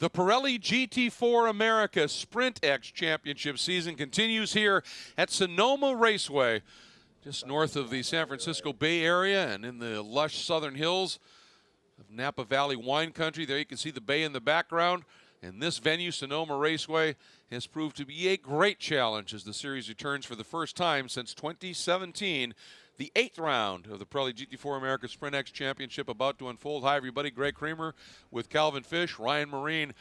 The Pirelli GT4 America Sprint X Championship season continues here at Sonoma Raceway, just north of the San Francisco Bay Area and in the lush southern hills of Napa Valley wine country. There you can see the bay in the background. And this venue, Sonoma Raceway, has proved to be a great challenge as the series returns for the first time since 2017. The 8th round of the Pirelli GT4 America Sprint X Championship about to unfold. Hi, everybody. Greg Creamer with Calvin Fish, Ryan Marine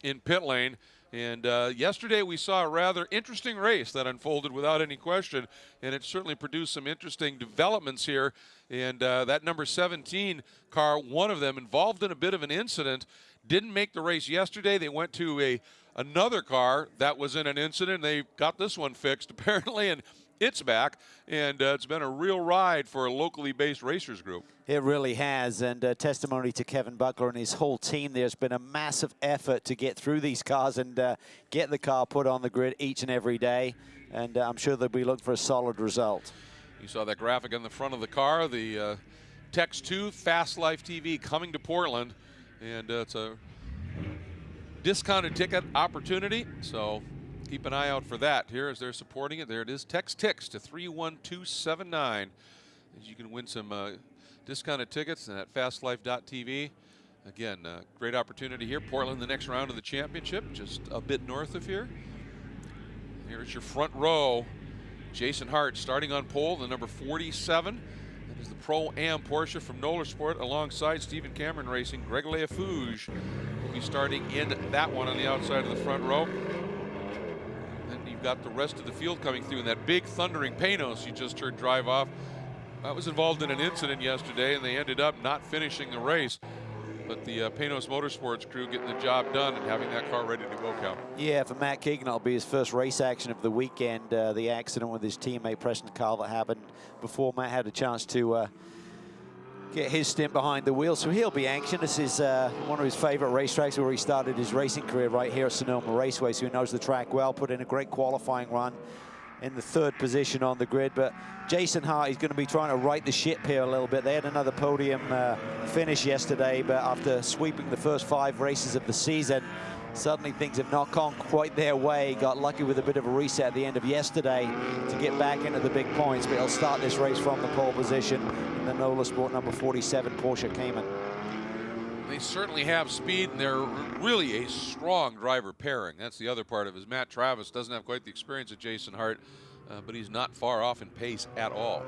in pit lane. And yesterday we saw a rather interesting race that unfolded without any question, and it certainly produced some interesting developments here. And that number 17 car, one of them, involved in a bit of an incident, didn't make the race yesterday. They went to another car that was in an incident. They got this one fixed, apparently, and it's back, and it's been a real ride for a locally based racers group. It really has, and testimony to Kevin Buckler and his whole team. There's been a massive effort to get through these cars and get the car put on the grid each and every day, and I'm sure they'll be looking for a solid result. You saw that graphic on the front of the car, the Text 2 Fast Life TV coming to Portland, and it's a discounted ticket opportunity, so keep an eye out for that. Here as they're supporting it, there it is. Text TIX to 31279 as you can win some discounted tickets at fastlife.tv. Again, great opportunity here. Portland, the next round of the championship, just a bit north of here. Here's your front row. Jason Hart starting on pole, the number 47. That is the Pro-Am Porsche from Motorsport alongside Stephen Cameron Racing. Greg Leafouge will be starting in that one on the outside of the front row. Then you've got the rest of the field coming through, and that big thundering Panos you just heard drive off. That was involved in an incident yesterday, and they ended up not finishing the race. But the Panos Motorsports crew getting the job done and having that car ready to go, Cal. Yeah, for Matt Keegan, it'll be his first race action of the weekend. The accident with his teammate Preston Kalfa happened before Matt had a chance to get his stint behind the wheel, so he'll be anxious. This is one of his favorite racetracks where he started his racing career, right here at Sonoma Raceway, so he knows the track well, put in a great qualifying run in the 3rd position on the grid. But Jason Hart is going to be trying to right the ship here a little bit. They had another podium finish yesterday, but after sweeping the first 5 races of the season, suddenly things have not gone quite their way. Got lucky with a bit of a reset at the end of yesterday to get back into the big points, but he'll start this race from the pole position in the Nola Sport number 47 Porsche Cayman. They certainly have speed, and they're really a strong driver pairing. That's the other part of it. Matt Travis doesn't have quite the experience of Jason Hart, but he's not far off in pace at all.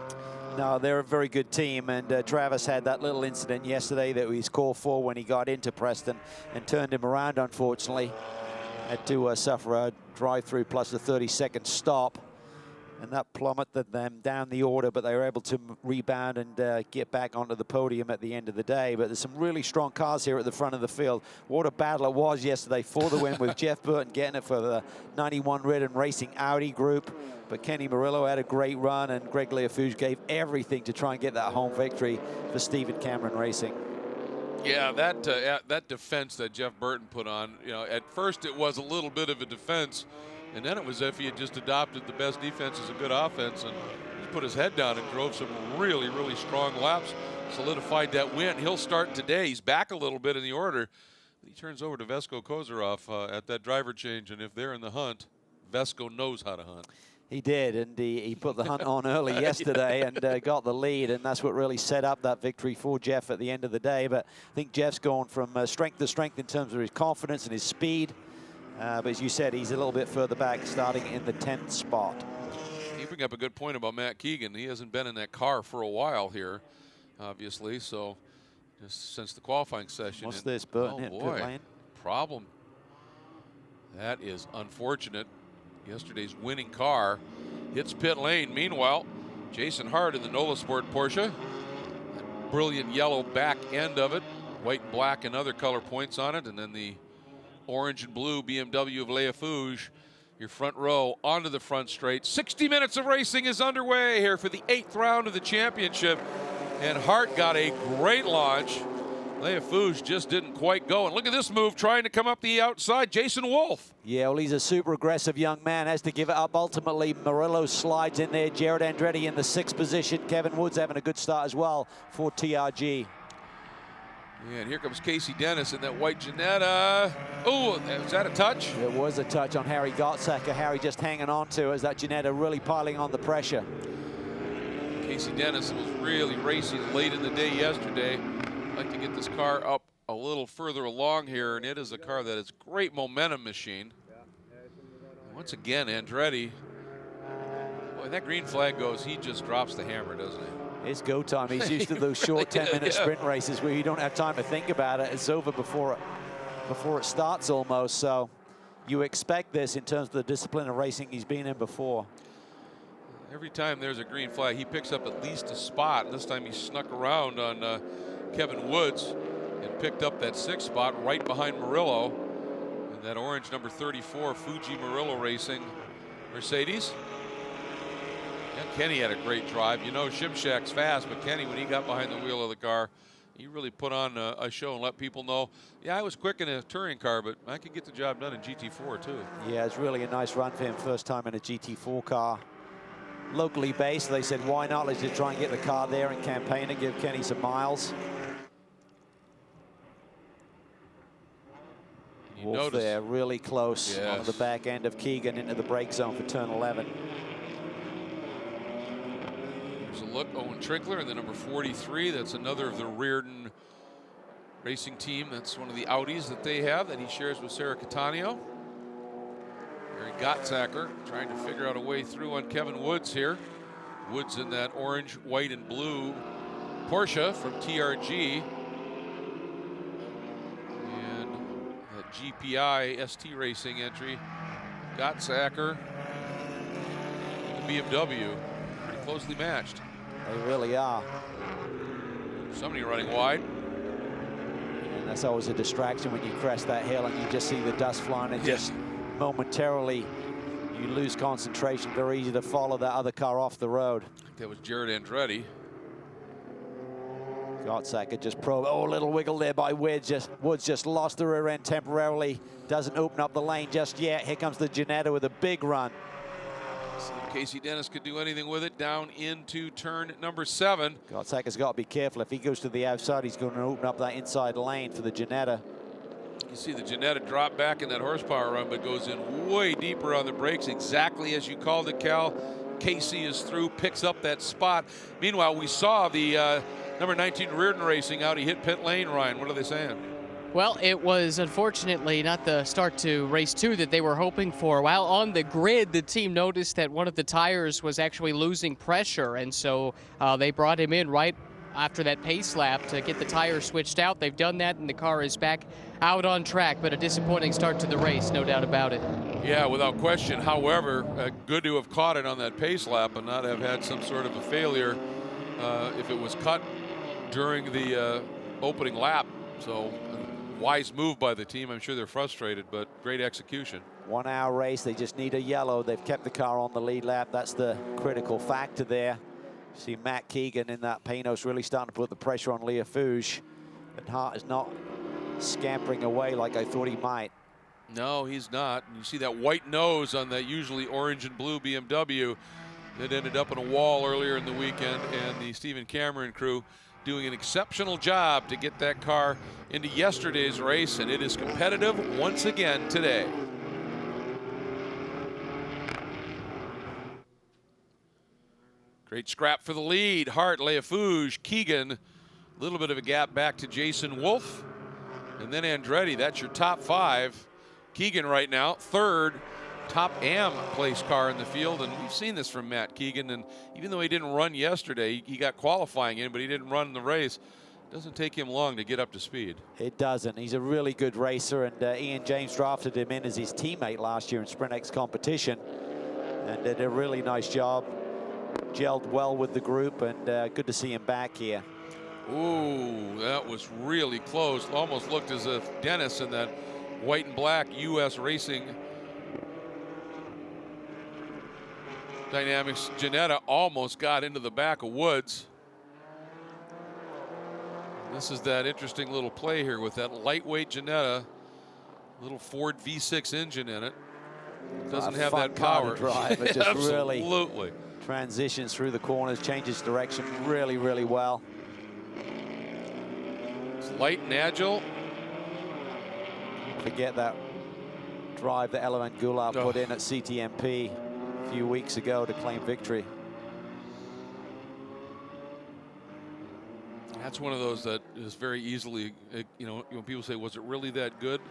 No, they're a very good team, and Travis had that little incident yesterday that he's called for when he got into Preston and turned him around, unfortunately. Had to suffer a drive-through plus a 30-second stop, and that plummeted them down the order, but they were able to rebound and get back onto the podium at the end of the day. But there's some really strong cars here at the front of the field. What a battle it was yesterday for the win with Jeff Burton getting it for the 91 Red and Racing Audi group. But Kenny Murillo had a great run, and Greg Leafouge gave everything to try and get that home victory for Stephen Cameron Racing. Yeah, that defense that Jeff Burton put on, you know, at first it was a little bit of a defense, and then it was as if he had just adopted the best defense as a good offense and just put his head down and drove some really, really strong laps, solidified that win. He'll start today. He's back a little bit in the order. He turns over to Vesco Kozarov at that driver change, and if they're in the hunt, Vesco knows how to hunt. He did, and he put the hunt on early yesterday and got the lead, and that's what really set up that victory for Jeff at the end of the day. But I think Jeff's gone from strength to strength in terms of his confidence and his speed. But as you said, he's a little bit further back, starting in the 10th spot. You bring up a good point about Matt Keegan. He hasn't been in that car for a while here, obviously, so just since the qualifying session. What's this, Burton hit boy, pit lane? Problem. That is unfortunate. Yesterday's winning car hits pit lane. Meanwhile, Jason Hart in the Nola Sport Porsche. That brilliant yellow back end of it. White and black and other color points on it. And then the orange and blue BMW of Leafouge. Your front row onto the front straight. 60 minutes of racing is underway here for the 8th round of the championship. And Hart got a great launch. Leafouge just didn't quite go. And look at this move trying to come up the outside. Jason Wolf. Yeah, well, he's a super aggressive young man. Has to give it up. Ultimately, Murillo slides in there. Jared Andretti in the 6th position. Kevin Woods having a good start as well for TRG. And here comes Casey Dennis in that white Ginetta. Oh, is that a touch? It was a touch on Harry Gottsacker. Harry just hanging on to as that Ginetta really piling on the pressure. Casey Dennis was really racing late in the day yesterday. I'd like to get this car up a little further along here, and it is a car that is great momentum machine. Once again, Andretti. Boy, that green flag goes, he just drops the hammer, doesn't he? It's go time. He's used to those short 10-minute sprint races where you don't have time to think about it. It's over before it starts almost. So you expect this in terms of the discipline of racing he's been in before. Every time there's a green flag, he picks up at least a spot. And this time he snuck around on Kevin Woods and picked up that 6th spot right behind Murillo. And that orange number 34 Fuji Murillo Racing Mercedes. And Kenny had a great drive. You know, Shimshak's fast, but Kenny, when he got behind the wheel of the car, he really put on a show and let people know, yeah, I was quick in a touring car, but I could get the job done in GT4 too. Yeah, it's really a nice run for him. First time in a GT4 car. Locally based, they said, why not? Let's just try and get the car there and campaign and give Kenny some miles. Wolf there, really close on the back end of Keegan into the brake zone for turn 11. There's a look, Owen Trinkler in the number 43. That's another of the Reardon racing team. That's one of the Audis that they have that he shares with Sarah Cattaneo. Harry Gottsacker trying to figure out a way through on Kevin Woods here. Woods in that orange, white, and blue Porsche from TRG. And that GPI ST Racing entry. Gottsacker, the BMW, pretty closely matched. They really are. Somebody running wide. And that's always a distraction when you crest that hill and you just see the dust flying and just momentarily you lose concentration. Very easy to follow that other car off the road. I think that was Jared Andretti. Gottsacker just a little wiggle there by Woods. Woods just lost the rear end temporarily. Doesn't open up the lane just yet. Here comes the Ginetta with a big run. See if Casey Dennis could do anything with it down into turn number 7. Gottsacker's got to be careful. If he goes to the outside, he's going to open up that inside lane for the Ginetta. You see the Ginetta drop back in that horsepower run, but goes in way deeper on the brakes, exactly as you called it, Cal. Casey is through, picks up that spot. Meanwhile, we saw the number 19 Reardon Racing out. He hit pit lane, Ryan. What are they saying? Well, it was unfortunately not the start to race 2 that they were hoping for. While on the grid, the team noticed that one of the tires was actually losing pressure, and so they brought him in right after that pace lap to get the tire switched out. They've done that, and the car is back out on track, but a disappointing start to the race, no doubt about it. Yeah, without question. However, good to have caught it on that pace lap and not have had some sort of a failure if it was cut during the opening lap. So wise move by the team. I'm sure they're frustrated, but great execution. 1 hour race. They just need a yellow. They've kept the car on the lead lap. That's the critical factor there. See Matt Keegan in that Pinos really starting to put the pressure on Leah Fouge. And Hart is not scampering away like I thought he might. No, he's not. And you see that white nose on that usually orange and blue BMW that ended up in a wall earlier in the weekend, and the Stephen Cameron crew doing an exceptional job to get that car into yesterday's race, and it is competitive once again today. Great scrap for the lead. Hart, Leah Fouge, Keegan. A little bit of a gap back to Jason Wolf. And then Andretti, that's your top 5. Keegan right now, 3rd, top AM place car in the field. And we've seen this from Matt Keegan. And even though he didn't run yesterday, he got qualifying in, but he didn't run the race. It doesn't take him long to get up to speed. It doesn't. He's a really good racer. And Ian James drafted him in as his teammate last year in Sprint X competition. And did a really nice job. Gelled well with the group, and good to see him back here. Ooh, that was really close. Almost looked as if Dennis in that white and black U.S. Racing Dynamics Ginetta almost got into the back of Woods. This is that interesting little play here with that lightweight Ginetta, little Ford V6 engine in it. Doesn't have that power. Drive, but just absolutely. Really transitions through the corners, changes direction really, really well. So light and agile. Forget that drive that Element Goulart put in at CTMP a few weeks ago to claim victory. That's one of those that is very easily, you know, when people say, was it really that good?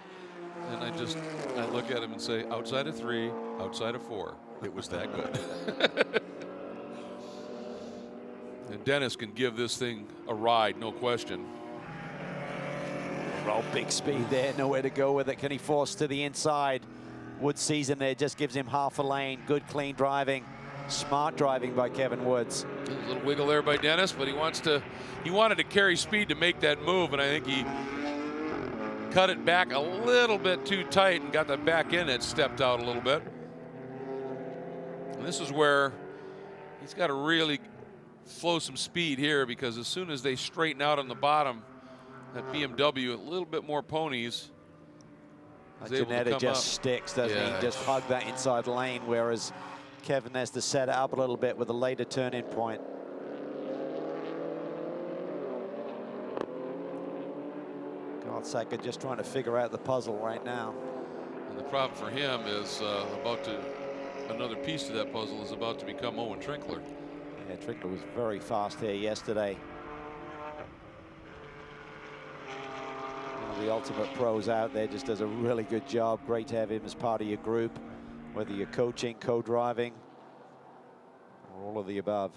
And I look at him and say, outside of 3, outside of 4, it was that good. And Dennis can give this thing a ride, no question. Oh, big speed there, nowhere to go with it. Can he force to the inside? Woods sees him there, just gives him half a lane. Good, clean driving. Smart driving by Kevin Woods. A little wiggle there by Dennis, but he wanted to carry speed to make that move, and I think he cut it back a little bit too tight and got the back end that stepped out a little bit. And this is where he's got to really flow some speed here, because as soon as they straighten out on the bottom, that BMW, a little bit more ponies. Janetta just sticks, doesn't he? Just hug that inside lane, whereas Kevin has to set it up a little bit with a later turn-in point. Godsacker just trying to figure out the puzzle right now. And the problem for him is another piece to that puzzle is about to become Owen Trinkler. Yeah, Trinkler was very fast here yesterday. One of the ultimate pros out there, just does a really good job. Great to have him as part of your group, whether you're coaching, co-driving, or all of the above.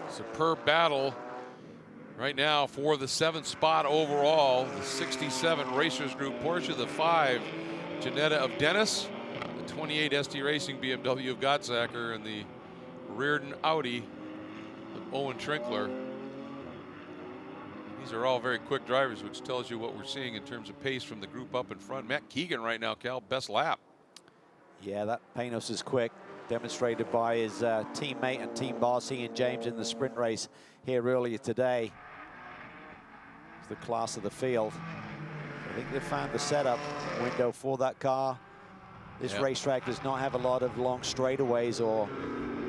Superb battle right now for the 7th spot overall. The 67 Racers Group Porsche, the 5 Janetta of Dennis, the 28 ST Racing BMW of Godsacker, and the Reardon Audi of Owen Trinkler. These are all very quick drivers, which tells you what we're seeing in terms of pace from the group up in front. Matt Keegan right now, Cal, best lap. Yeah, that Panos is quick, demonstrated by his teammate and team boss Ian James in the sprint race here earlier today. It's the class of the field. I think they found the setup window for that car. This racetrack does not have a lot of long straightaways or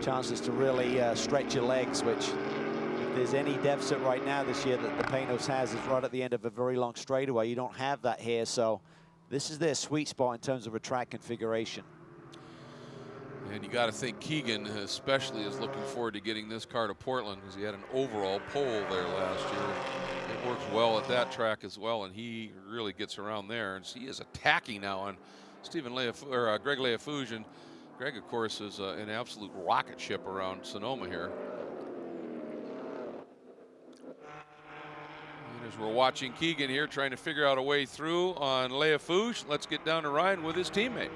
chances to really stretch your legs, which if there's any deficit right now this year that the Panos has is right at the end of a very long straightaway. You don't have that here, so this is their sweet spot in terms of a track configuration. And you got to think Keegan especially is looking forward to getting this car to Portland, because he had an overall pole there last year. It works well at that track as well, and he really gets around there. And he is attacking now on Greg Leafouge. And Greg, of course, is an absolute rocket ship around Sonoma here. And as we're watching Keegan here trying to figure out a way through on Leafouge, let's get down to Ryan with his teammate.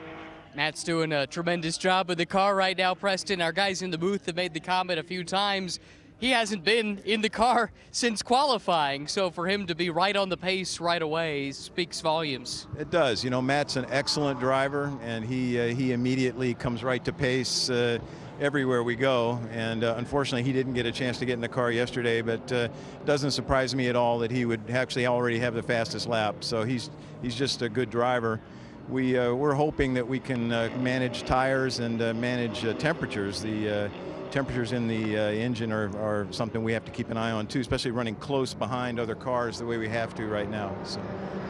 Matt's doing a tremendous job with the car right now, Preston. Our guys in the booth have made the comment a few times. He hasn't been in the car since qualifying, so for him to be right on the pace right away speaks volumes. It does. You know, Matt's an excellent driver, and he immediately comes right to pace everywhere we go. And unfortunately, he didn't get a chance to get in the car yesterday, but it doesn't surprise me at all that he would actually already have the fastest lap. So he's just a good driver. We're hoping that we can manage tires and manage temperatures. The temperatures in the engine are something we have to keep an eye on too, especially running close behind other cars the way we have to right now. So.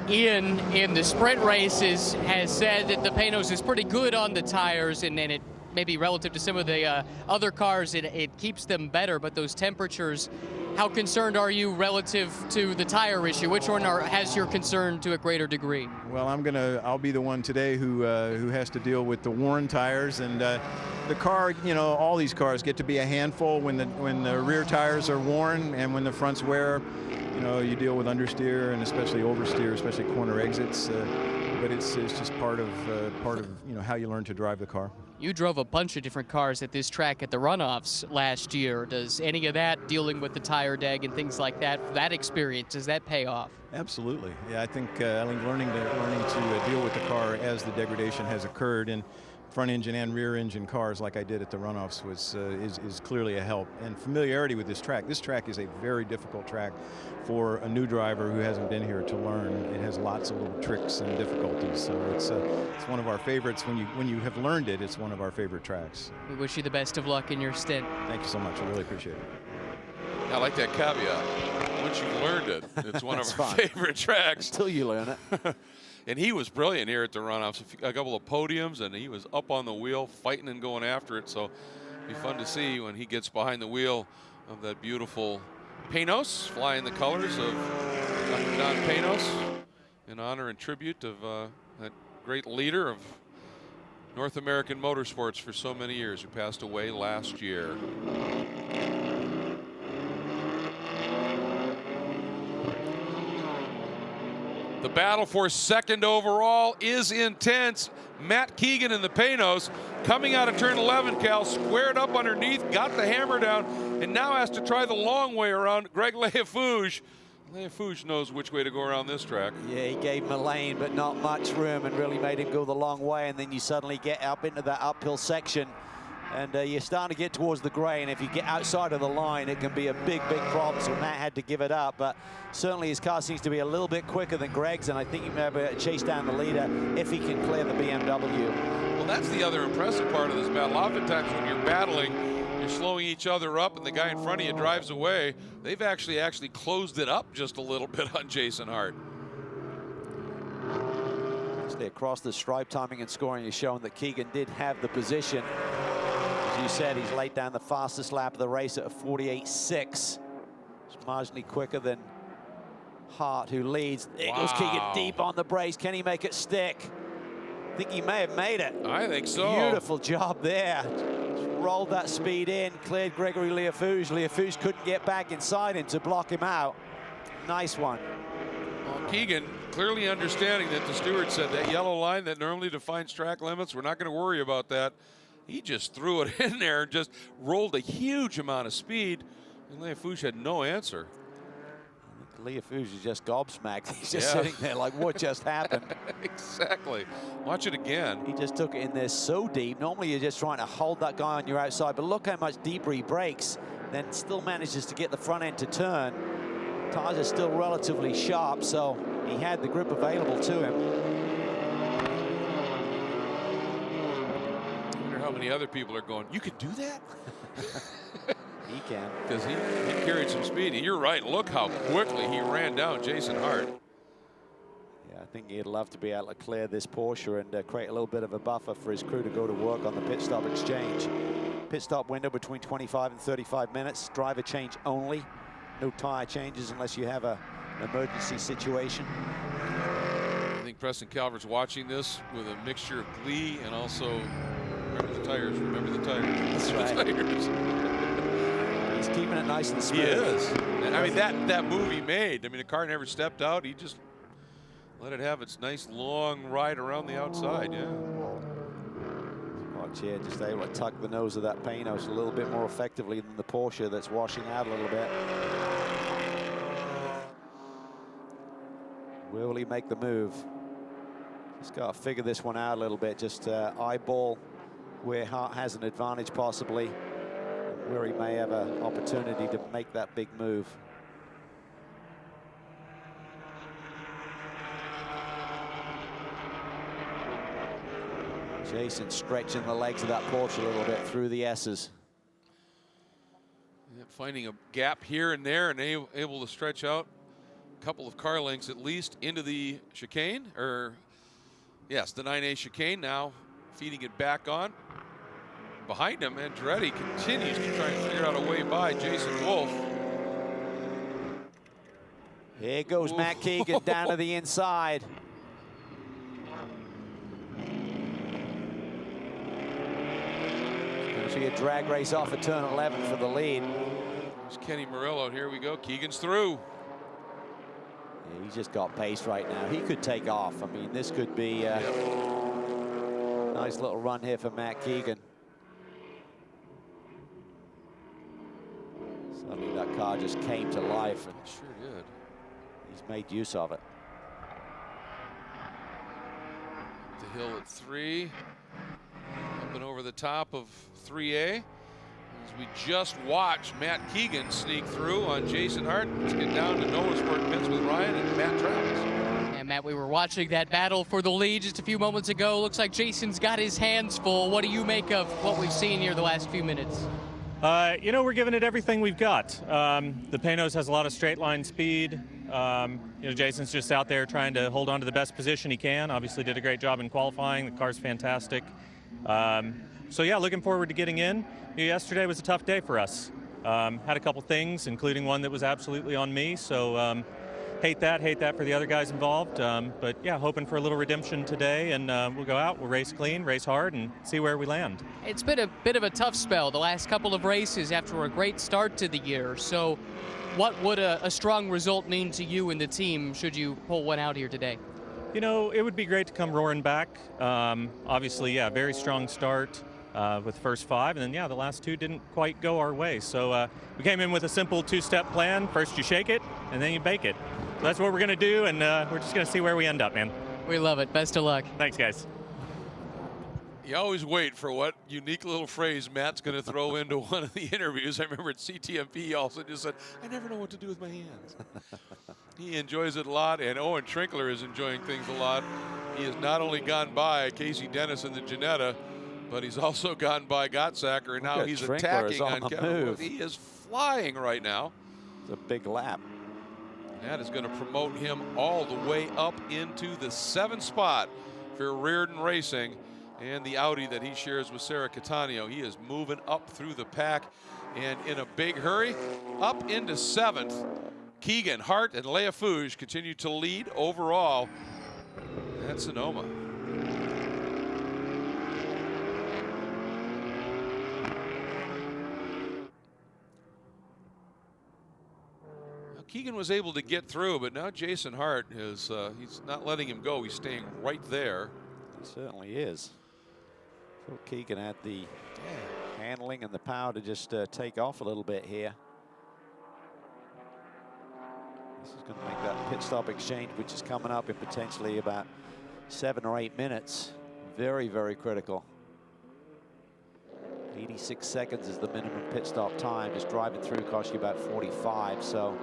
Ian, in the sprint races, has said that the Panos is pretty good on the tires, and it maybe relative to some of the other cars, it keeps them better, but those temperatures, how concerned are you relative to the tire issue? Which one has your concern to a greater degree? Well, I'll be the one today who has to deal with the worn tires, and the car, you know, all these cars get to be a handful when the rear tires are worn, and when the fronts wear, you know, you deal with understeer and especially oversteer, especially corner exits. But it's just part of you know, how you learn to drive the car. You drove a bunch of different cars at this track at the runoffs last year. Does any of that, dealing with the tire deg and things like that experience, does that pay off? Absolutely. Yeah, I think learning to deal with the car as the degradation has occurred in front engine and rear engine cars like I did at the runoffs is clearly a help. And familiarity with this track. This track is a very difficult track for a new driver who hasn't been here to learn. It has lots of little tricks and difficulties. So it's one of our favorites. When you have learned it, it's one of our favorite tracks. We wish you the best of luck in your stint. Thank you so much. I really appreciate it. I like that caveat. Once you've learned it, it's one of our favorite tracks. Until you learn it. And he was brilliant here at the runoffs. A couple of podiums, and he was up on the wheel, fighting and going after it. So it'll be fun to see when he gets behind the wheel of that beautiful Panos, flying the colors of Dr. Don Panos, in honor and tribute of that great leader of North American motorsports for so many years, who passed away last year. The battle for second overall is intense. Matt Keegan in the Panos coming out of turn 11, Cal, squared up underneath, got the hammer down, and now has to try the long way around Greg Leafouge. Leafouge knows which way to go around this track. Yeah, he gave him a lane, but not much room, and really made him go the long way. And then you suddenly get up into that uphill section, and you're starting to get towards the grey, and if you get outside of the line, it can be a big, big problem. So Matt had to give it up, but certainly his car seems to be a little bit quicker than Greg's, and I think he may be able to chase down the leader if he can clear the BMW. Well, that's the other impressive part of this battle. Oftentimes when you're battling, you're slowing each other up, and the guy in front of you drives away. They've actually closed it up just a little bit on Jason Hart. Actually, across the stripe, timing and scoring is showing that Keegan did have the position. As you said, he's laid down the fastest lap of the race at a 48.6. It's marginally quicker than Hart, who leads. There goes Keegan deep on the brakes. Can he make it stick? I think he may have made it. I think so. Beautiful job there. Just rolled that speed in, cleared Gregory Leafouge. Leafouge couldn't get back inside him to block him out. Nice one. Well, Keegan clearly understanding that the steward said that yellow line that normally defines track limits, we're not going to worry about that. He just threw it in there and just rolled a huge amount of speed, and Leafouge had no answer. Leafouge is just gobsmacked. He's just sitting there like, what just happened? Exactly. Watch it again. He just took it in there so deep. Normally you're just trying to hold that guy on your outside, but look how much deeper he brakes, then still manages to get the front end to turn. Tires are still relatively sharp, so he had the grip available to him. How many other people are going, you could do that? He can. Because he carried some speed. And you're right, look how quickly he ran down Jason Hart. Yeah, I think he'd love to be able to clear this Porsche and create a little bit of a buffer for his crew to go to work on the pit stop exchange. Pit stop window between 25 and 35 minutes. Driver change only. No tire changes unless you have an emergency situation. I think Preston Calvert's watching this with a mixture of glee and also remember the tires, remember the tires. That's right. The tires. He's keeping it nice and smooth. He is. And I mean, that move he made, I mean, the car never stepped out. He just let it have its nice long ride around the outside, yeah. Watch here, just able to tuck the nose of that Panos a little bit more effectively than the Porsche that's washing out a little bit. Will he make the move? Just got to figure this one out a little bit. Just eyeball where Hart has an advantage possibly, where he may have an opportunity to make that big move. Jason stretching the legs of that Porsche a little bit through the S's. Yeah, finding a gap here and there and able to stretch out a couple of car lengths at least into the chicane, or yes, the 9A chicane. Now feeding it back on. Behind him, Andretti continues to try and figure out a way by Jason Wolf. Here goes Matt Keegan down to the inside. Gonna see a drag race off at turn 11 for the lead. There's Kenny Murillo. Here we go. Keegan's through. Yeah, he's just got pace right now. He could take off. I mean, this could be a nice little run here for Matt Keegan. Suddenly that car just came to life, and It sure did. he's made use of it. The hill at 3. Up and over the top of 3A. As we just watched Matt Keegan sneak through on Jason Hart. Let's get down to Noah Sport Pits with Ryan and Matt Travis. And Matt, we were watching that battle for the lead just a few moments ago. Looks like Jason's got his hands full. What do you make of what we've seen here the last few minutes? You know, we're giving it everything we've got. The Panos has a lot of straight line speed. You know, Jason's just out there trying to hold on to the best position he can. Obviously did a great job in qualifying. The car's fantastic. So yeah, looking forward to getting in. You know, yesterday was a tough day for us. Had a couple things, including one that was absolutely on me. So hate that for the other guys involved. But yeah, hoping for a little redemption today, and we'll go out, we'll race clean, race hard, and see where we land. It's been a bit of a tough spell the last couple of races after a great start to the year. So what would a strong result mean to you and the team should you pull one out here today? You know, it would be great to come roaring back. Obviously, yeah, very strong start with the first 5, and then, yeah, the last 2 didn't quite go our way. So we came in with a simple 2-step plan. First you shake it, and then you bake it. So that's what we're going to do, and we're just going to see where we end up, man. We love it. Best of luck. Thanks, guys. You always wait for what unique little phrase Matt's going to throw into one of the interviews. I remember at CTMP he also just said, I never know what to do with my hands. He enjoys it a lot, and Owen Trinkler is enjoying things a lot. He has not only gone by Casey Dennis and the Janetta, but he's also gone by Gottsacker, and now he's attacking on Kevin. He is flying right now. It's a big lap. That is going to promote him all the way up into the 7th spot for Reardon Racing and the Audi that he shares with Sarah Cattaneo. He is moving up through the pack and in a big hurry up into 7th. Keegan Hart and Leia Fouge continue to lead overall at Sonoma. Keegan was able to get through, but now Jason Hart is, he's not letting him go. He's staying right there. He certainly is. Phil Keegan had the handling and the power to just take off a little bit here. This is going to make that pit stop exchange, which is coming up in potentially about 7 or 8 minutes. Very, very critical. 86 seconds is the minimum pit stop time. Just driving through costs you about 45, so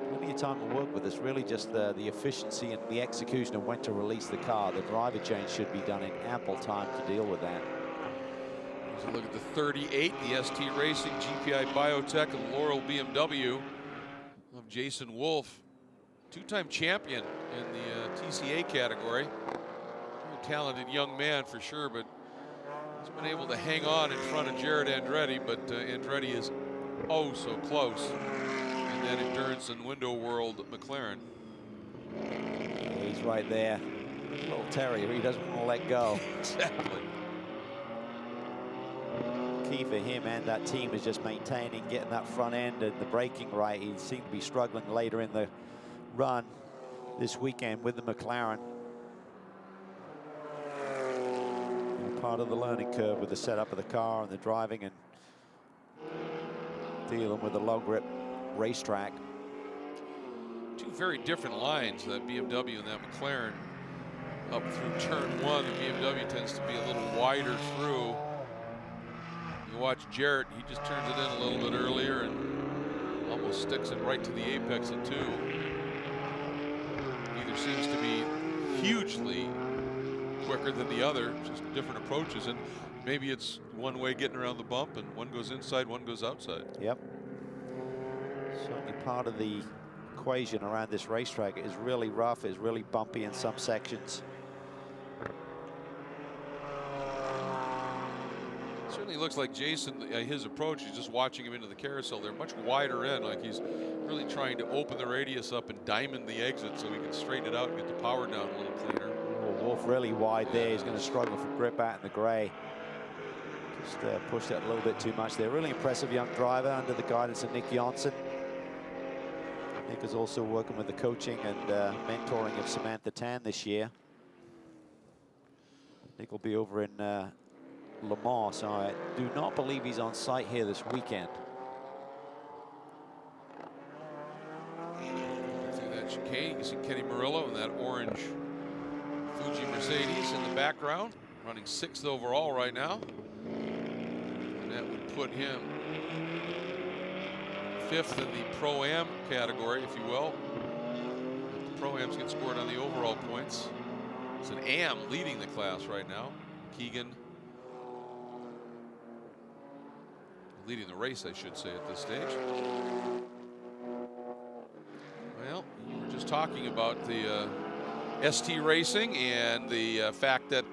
plenty of time to work with. It's really just the efficiency and the execution of when to release the car. The driver change should be done in ample time to deal with that. Here's a look at the 38, the ST Racing, GPI Biotech, and Laurel BMW of Jason Wolf, 2-time champion in the TCA category. Very talented young man for sure, but he's been able to hang on in front of Jared Andretti, but Andretti is oh so close. And then Endurance and Window World McLaren. He's right there. Little Terrier, he doesn't want to let go. Exactly. Key for him and that team is just maintaining, getting that front end and the braking right. He seemed to be struggling later in the run this weekend with the McLaren. Part of the learning curve with the setup of the car and the driving and dealing with the low grip racetrack. 2 very different lines, that BMW and that McLaren. Up through turn 1, the BMW tends to be a little wider through. You watch Jarrett, he just turns it in a little bit earlier and almost sticks it right to the apex at 2. Either seems to be hugely quicker than the other, just different approaches, and maybe it's one way getting around the bump and one goes inside, one goes outside. Yep. Certainly part of the equation around this racetrack is really rough, is really bumpy in some sections. Certainly looks like Jason, his approach is just watching him into the carousel. They're much wider in, like he's really trying to open the radius up and diamond the exit so he can straighten it out and get the power down a little cleaner. Wolf really wide there. He's going to struggle for grip out in the gray. Just pushed that a little bit too much there. Really impressive young driver under the guidance of Nick Johnson. Nick is also working with the coaching and mentoring of Samantha Tan this year. Nick will be over in Le Mans, so I do not believe he's on site here this weekend. Through that chicane, you can see Kenny Murillo in that orange Fuji Mercedes in the background, running 6th overall right now. And that would put him 5th in the Pro-Am category, if you will. The Pro-Ams get scored on the overall points. It's an Am leading the class right now. Keegan leading the race, I should say, at this stage. Well, we were just talking about the ST Racing and the fact that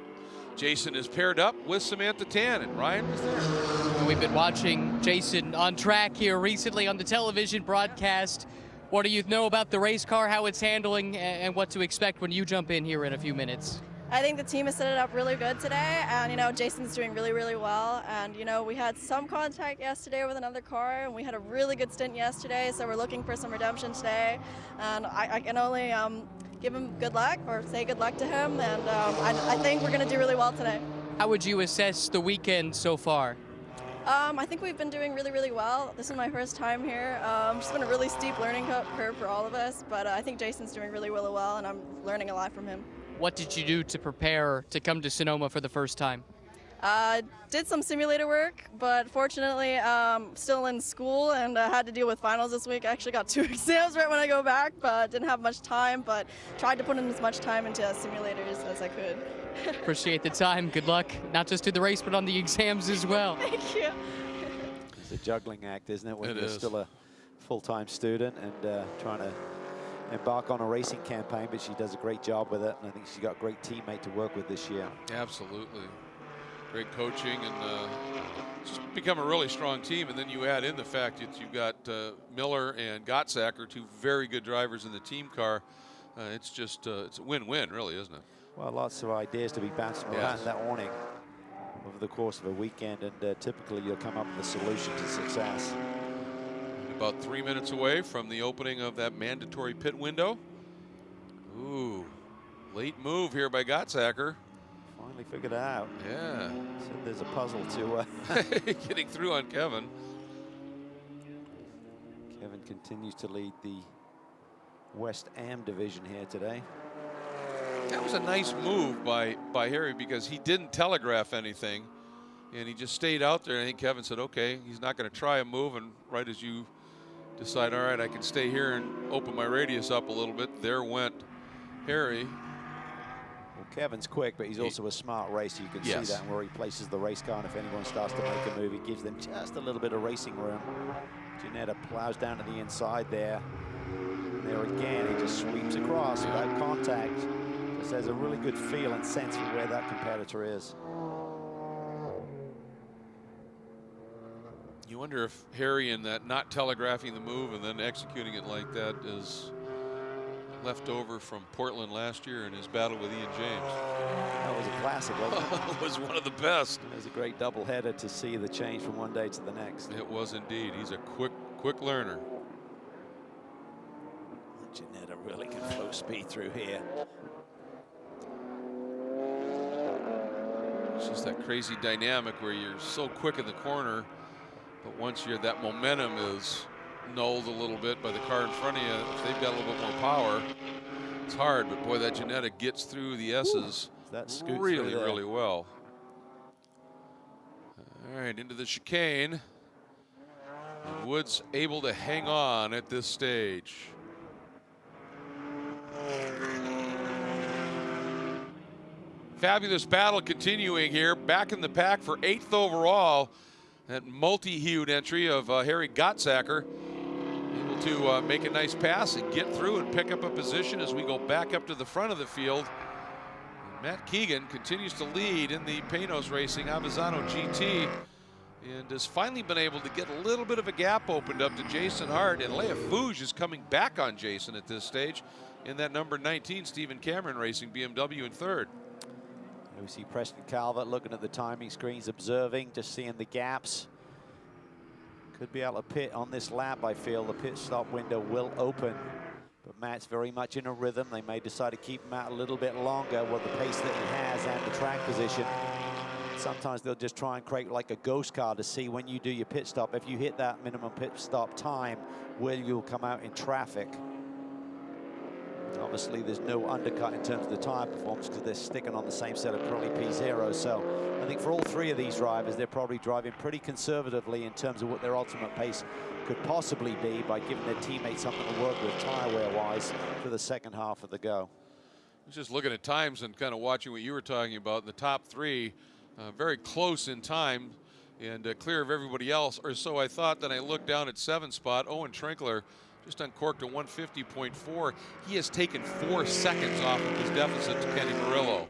Jason is paired up with Samantha Tan, and Ryan was there. We've been watching Jason on track here recently on the television broadcast. What do you know about the race car, how it's handling, and what to expect when you jump in here in a few minutes? I think the team has set it up really good today, and, you know, Jason's doing really, really well. And, you know, we had some contact yesterday with another car, and we had a really good stint yesterday, so we're looking for some redemption today. And I can only give him good luck, or say good luck to him, and I think we're going to do really well today. How would you assess the weekend so far? I think we've been doing really, really well. This is my first time here. It's been a really steep learning curve for all of us, but I think Jason's doing really, really well, and I'm learning a lot from him. What did you do to prepare to come to Sonoma for the first time? Did some simulator work, but fortunately still in school, and I had to deal with finals this week. I actually got 2 exams right when I go back, but didn't have much time, but tried to put in as much time into simulators as I could. Appreciate the time. Good luck, not just to the race, but on the exams as well. Thank you. It's a juggling act, isn't it, when you're is. still a full-time student and trying to embark on a racing campaign, but she does a great job with it, and I think she's got a great teammate to work with this year. Absolutely. Great coaching, and it's become a really strong team. And then you add in the fact that you've got Miller and Gottsacker, 2 very good drivers in the team car. It's just it's a win-win, really, isn't it? Well, lots of ideas to be bouncing around that awning over the course of a weekend, and typically you'll come up with a solution to success. About 3 minutes away from the opening of that mandatory pit window. Ooh, late move here by Gottsacker. Finally figured it out. Yeah. So there's a puzzle to getting through on Kevin. Kevin continues to lead the West Am division here today. That was a nice move by Harry, because he didn't telegraph anything, and he just stayed out there. And I think Kevin said, okay, he's not going to try a move, and right as you decide, all right, I can stay here and open my radius up a little bit, there went Harry. Well, Kevin's quick, but he's also a smart racer. You can see that where he places the race car, and if anyone starts to make a move, he gives them just a little bit of racing room. Janetta plows down to the inside there. And there again, he just sweeps across without contact. Just has a really good feel and sense for where that competitor is. You wonder if Harry, in that not telegraphing the move and then executing it like that, is left over from Portland last year in his battle with Ian James. That was a classic, wasn't it? It was one of the best. It was a great doubleheader to see the change from one day to the next. It was indeed. He's a quick learner. Janetta really can flow speed through here. It's just that crazy dynamic where you're so quick in the corner, but once that momentum is nulled a little bit by the car in front of you, if they've got a little bit more power, it's hard. But boy, that Janetta gets through the S's really, really well. All right, into the chicane. And Woods able to hang on at this stage. Fabulous battle continuing here. Back in the pack for 8th overall. That multi-hued entry of Harry Gottsacker. Able to make a nice pass and get through and pick up a position as we go back up to the front of the field. And Matt Keegan continues to lead in the Panos Racing Avezzano GT, and has finally been able to get a little bit of a gap opened up to Jason Hart. And Leia Fouge is coming back on Jason at this stage in that number 19 Stephen Cameron Racing BMW in 3rd. We see Preston Calvert looking at the timing screens, observing, just seeing the gaps. Could be able to pit on this lap, I feel. The pit stop window will open. But Matt's very much in a rhythm. They may decide to keep him out a little bit longer with the pace that he has and the track position. Sometimes they'll just try and create like a ghost car to see when you do your pit stop. If you hit that minimum pit stop time, will you come out in traffic? Obviously, there's no undercut in terms of the tire performance because they're sticking on the same set of Pirelli P0. So I think for all 3 of these drivers, they're probably driving pretty conservatively in terms of what their ultimate pace could possibly be by giving their teammates something to work with tire wear-wise for the second half of the go. I was just looking at times and kind of watching what you were talking about. The top 3, very close in time. and clear of everybody else, or so I thought. Then I looked down at 7th spot. Owen Trinkler just uncorked a 150.4. He has taken 4 seconds off of his deficit to Kenny Murillo.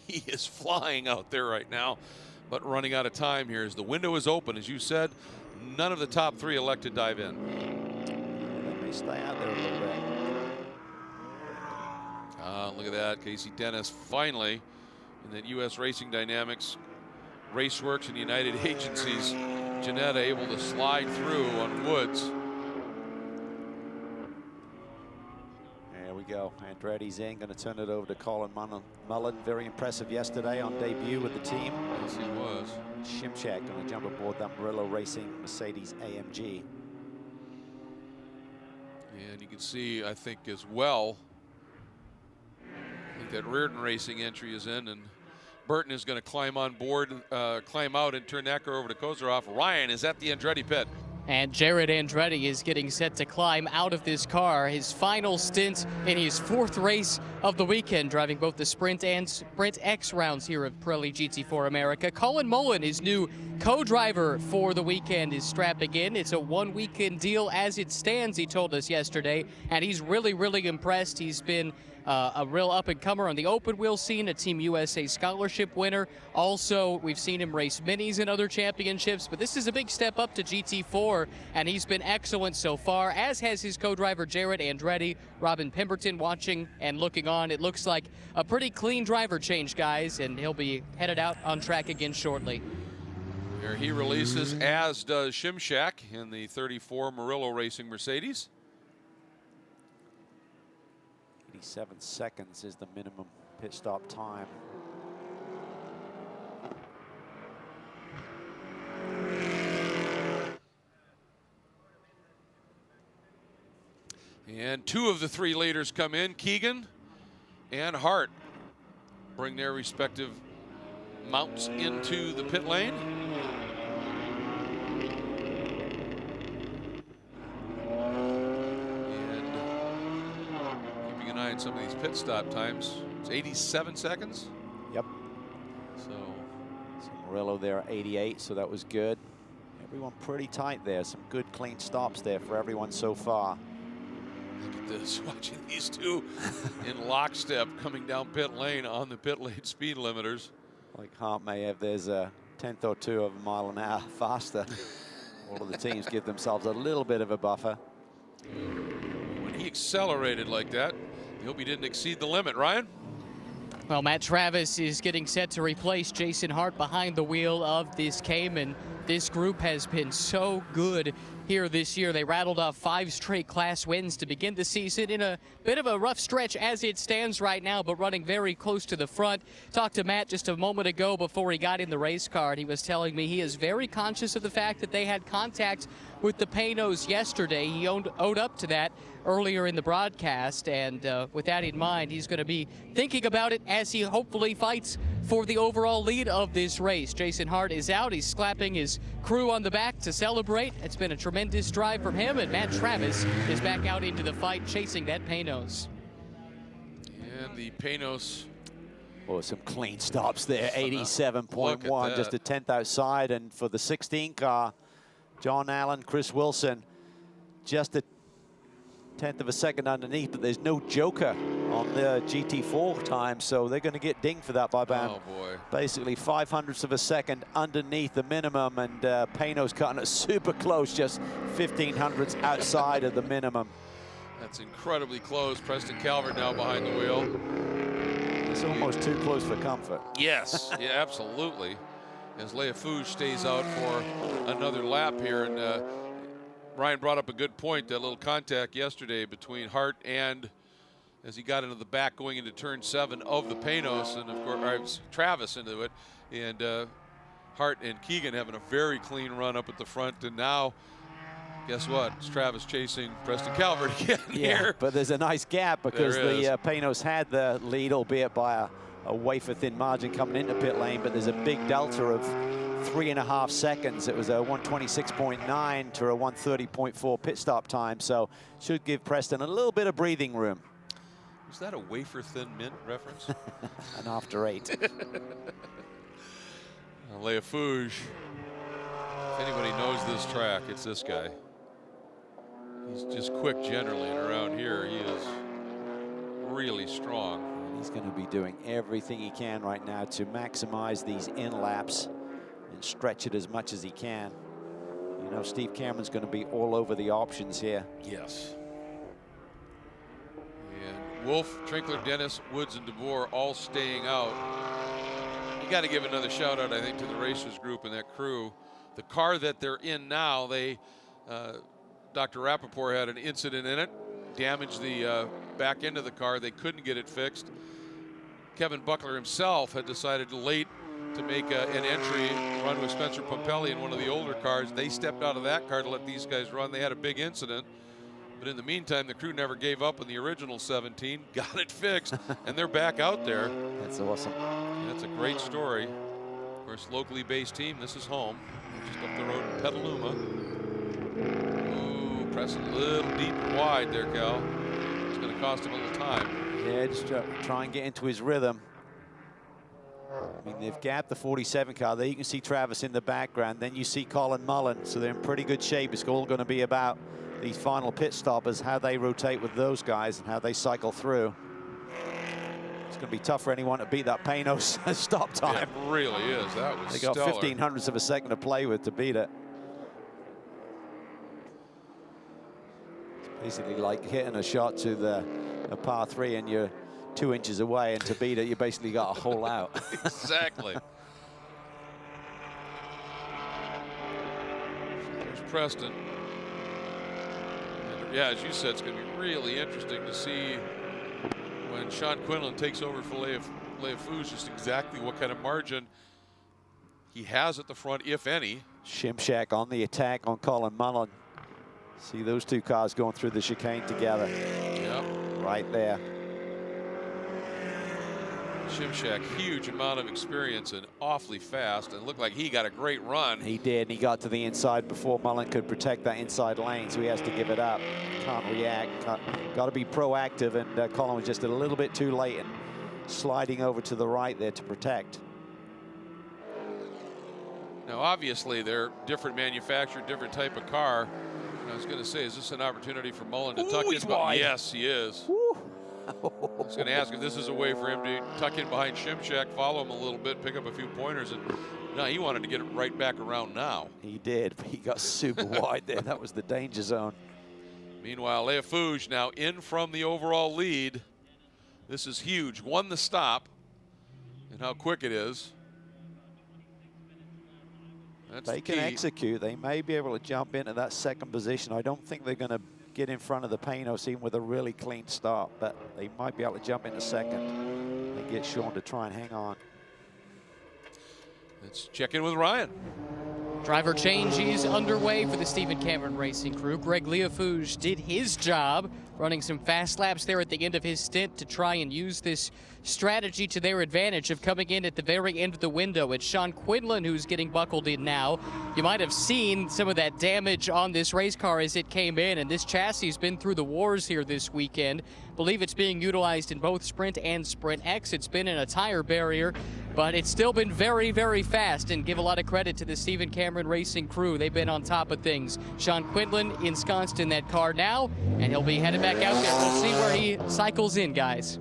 He is flying out there right now, but running out of time here as the window is open. As you said, none of the top 3 elect to dive in. Let me stay out there a little bit. Look at that, Casey Dennis finally in that U.S. Racing Dynamics, Raceworks, and United Agencies. Janetta able to slide through on Woods. There we go. Andretti's in, going to turn it over to Colin Mullen. Very impressive yesterday on debut with the team. Yes, he was. Shimshak going to jump aboard that Murillo Racing Mercedes AMG. And you can see, I think, as well, I think that Reardon Racing entry is in, and Burton is going to climb on board, climb out, and turn that car over to Kozaroff. Ryan is at the Andretti pit. And Jared Andretti is getting set to climb out of this car. His final stint in his 4th race of the weekend, driving both the Sprint and Sprint X rounds here of Pirelli GT4 America. Colin Mullen, his new co-driver for the weekend, is strapping in. It's a 1-weekend deal as it stands, he told us yesterday. And he's really, really impressed. He's been a real up-and-comer on the open wheel scene, a Team USA scholarship winner. Also, we've seen him race minis in other championships, but this is a big step up to GT4, and he's been excellent so far, as has his co-driver Jared Andretti. Robin Pemberton watching and looking on. It looks like a pretty clean driver change, guys, and he'll be headed out on track again shortly. Here he releases, as does Shimshak in the 34 Murillo Racing Mercedes. 87 seconds is the minimum pit stop time. And 2 of the 3 leaders come in. Keegan and Hart bring their respective mounts into the pit lane. Some of these pit stop times. It's 87 seconds. Yep. So Murillo there at 88, so that was good. Everyone pretty tight there. Some good clean stops there for everyone so far. Look at this, watching these 2 in lockstep coming down pit lane on the pit lane speed limiters. Like Hart may have, there's a 1/10 or 2 of a mile an hour faster. All of the teams give themselves a little bit of a buffer. When he accelerated like that, I hope he didn't exceed the limit. Ryan? Well, Matt Travis is getting set to replace Jason Hart behind the wheel of this Cayman. This group has been so good here this year. They rattled off 5 straight class wins to begin the season in a bit of a rough stretch as it stands right now, but running very close to the front. Talked to Matt just a moment ago before he got in the race car, and he was telling me he is very conscious of the fact that they had contact with the Paynos yesterday. He owed up to that earlier in the broadcast, and with that in mind, he's going to be thinking about it as he hopefully fights for the overall lead of this race. Jason Hart is out. He's slapping his crew on the back to celebrate. It's been a tremendous drive from him, and Matt Travis is back out into the fight chasing that Paynos. And the Paynos. Oh, some clean stops there. 87.1, just a 10th outside. And for the 16 car, John Allen, Chris Wilson, just a 1/10 of a second underneath, but there's no joker on the GT4 time, so they're going to get dinged for that by about basically 0.05 of a second underneath the minimum, and Paynos cutting it super close, just 0.15 outside of the minimum. That's incredibly close. Preston Calvert now behind the wheel. It's almost too close for comfort. Yes, yeah, absolutely. As Leia Fouge stays out for another lap here, and Ryan brought up a good point, that little contact yesterday between Hart and, as he got into the back going into turn 7 of the Paynos, and of course Travis into it, and Hart and Keegan having a very clean run up at the front, and now guess what? It's Travis chasing Preston Calvert again here. But there's a nice gap because the Paynos had the lead, albeit by a wafer-thin margin coming into pit lane, but there's a big delta of 3.5 seconds. It was a 126.9 to a 130.4 pit stop time, so should give Preston a little bit of breathing room. Was that a wafer-thin mint reference? And after 8. Leia Fouge anybody knows this track, it's this guy. He's just quick generally, and around here he is really strong. And he's going to be doing everything he can right now to maximize these in laps and stretch it as much as he can. You know, Steve Cameron's going to be all over the options here. Yes. And Wolf, Trinkler, Dennis, Woods, and DeVore all staying out. You got to give another shout out, I think, to the racers group and that crew. The car that they're in now, Dr. Rappaport had an incident in it, damaged the back end of the car. They couldn't get it fixed. Kevin Buckler himself had decided late to make an entry run with Spencer Pompelli in one of the older cars. They stepped out of that car to let these guys run. They had a big incident. But in the meantime, the crew never gave up on the original 17, got it fixed, and they're back out there. That's awesome. That's a great story. Of course, locally based team. This is home. Just up the road in Petaluma. Ooh, pressing a little deep and wide there, Cal. It's going to cost him a little time. Yeah, just try and get into his rhythm. I mean, they've gapped the 47 car. There you can see Travis in the background. Then you see Colin Mullen. So they're in pretty good shape. It's all going to be about these final pit stoppers, how they rotate with those guys and how they cycle through. It's going to be tough for anyone to beat that Panos stop time. Yeah, it really is. That was They got stellar. 1500ths of a second to play with to beat it. It's basically like hitting a shot to a par 3 and you're 2 inches away, and to beat it, you basically got a hole out. Exactly. There's Preston. And yeah, as you said, it's going to be really interesting to see when Sean Quinlan takes over for Leafouche, just exactly what kind of margin he has at the front, if any. Shimshak on the attack on Colin Mullen. See those two cars going through the chicane together. Yep. Right there. Shimshak, huge amount of experience and awfully fast, and looked like he got a great run. He did, and he got to the inside before Mullen could protect that inside lane, so he has to give it up. Can't react, got to be proactive, and Colin was just a little bit too late and sliding over to the right there to protect. Now, obviously, they're different manufacturer, different type of car. And I was going to say, is this an opportunity for Mullen to tuck in? Yes, he is. Woo. I was going to ask if this is a way for him to tuck in behind Shimshak, follow him a little bit, pick up a few pointers, and no, he wanted to get it right back around now. He did, but he got super wide there. That was the danger zone. Meanwhile, Leafouche now in from the overall lead. This is huge. Won the stop, and how quick it is. That's They can execute. They may be able to jump into that second position. I don't think they're going to get in front of the Panos even with a really clean start, but they might be able to jump into second and get Sean to try and hang on. Let's check in with Ryan. Driver change is underway for the Stephen Cameron Racing crew. Greg Leafouche did his job, running some fast laps there at the end of his stint to try and use this strategy to their advantage of coming in at the very end of the window. It's Sean Quinlan who's getting buckled in now. You might have seen some of that damage on this race car as it came in, and this chassis has been through the wars here this weekend. Believe it's being utilized in both Sprint and Sprint X. It's been in a tire barrier, but it's still been very, very fast, and give a lot of credit to the Stephen Cameron Racing crew. They've been on top of things. Sean Quinlan ensconced in that car now, and he'll be headed back out there. We'll see where he cycles in, guys.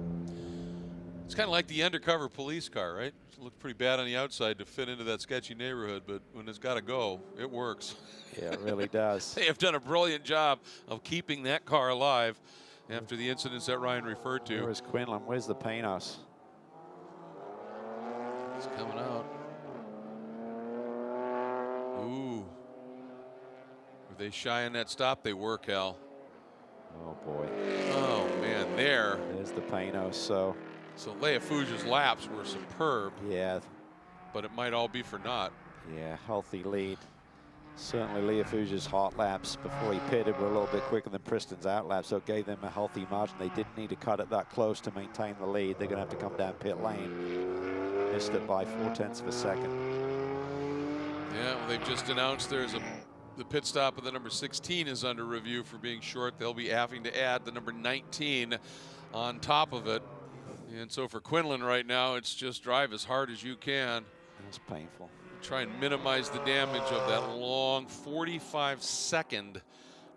It's kind of like the undercover police car, right? It looked pretty bad on the outside to fit into that sketchy neighborhood, but when it's got to go, it works. Yeah, it really does. They have done a brilliant job of keeping that car alive after the incidents that Ryan referred to. Where's Quinlan? Where's the Panos? It's coming out. Ooh. Were they shy on that stop? They were, Cal. Oh, boy. Oh, man, there. There's the Panos, so Leafouche's laps were superb, yeah, but it might all be for naught. yeah, healthy lead. Certainly Leafouche's hot laps before he pitted were a little bit quicker than Preston's out laps, so it gave them a healthy margin. They didn't need to cut it that close to maintain the lead. They're going to have to come down pit lane. Missed it by 0.4 of a second. Yeah, well, they've just announced the pit stop of the number 16 is under review for being short. They'll be having to add the number 19 on top of it. And so for Quinlan right now, it's just drive as hard as you can. That's painful. try and minimize the damage of that long 45-second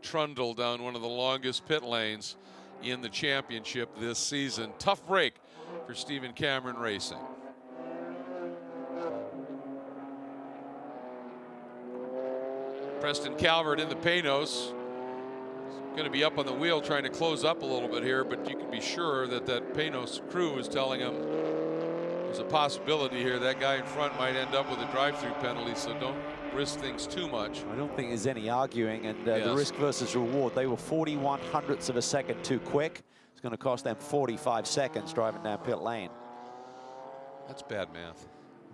trundle down one of the longest pit lanes in the championship this season. Tough break for Stephen Cameron Racing. Preston Calvert in the Panos. Going to be up on the wheel trying to close up a little bit here, but you can be sure that that Panos crew is telling him there's a possibility here that guy in front might end up with a drive-through penalty, so don't risk things too much. I don't think there's any arguing, and Yes. the risk versus reward, they were 41 hundredths of a second too quick. It's going to cost them 45 seconds driving down pit lane. That's bad math.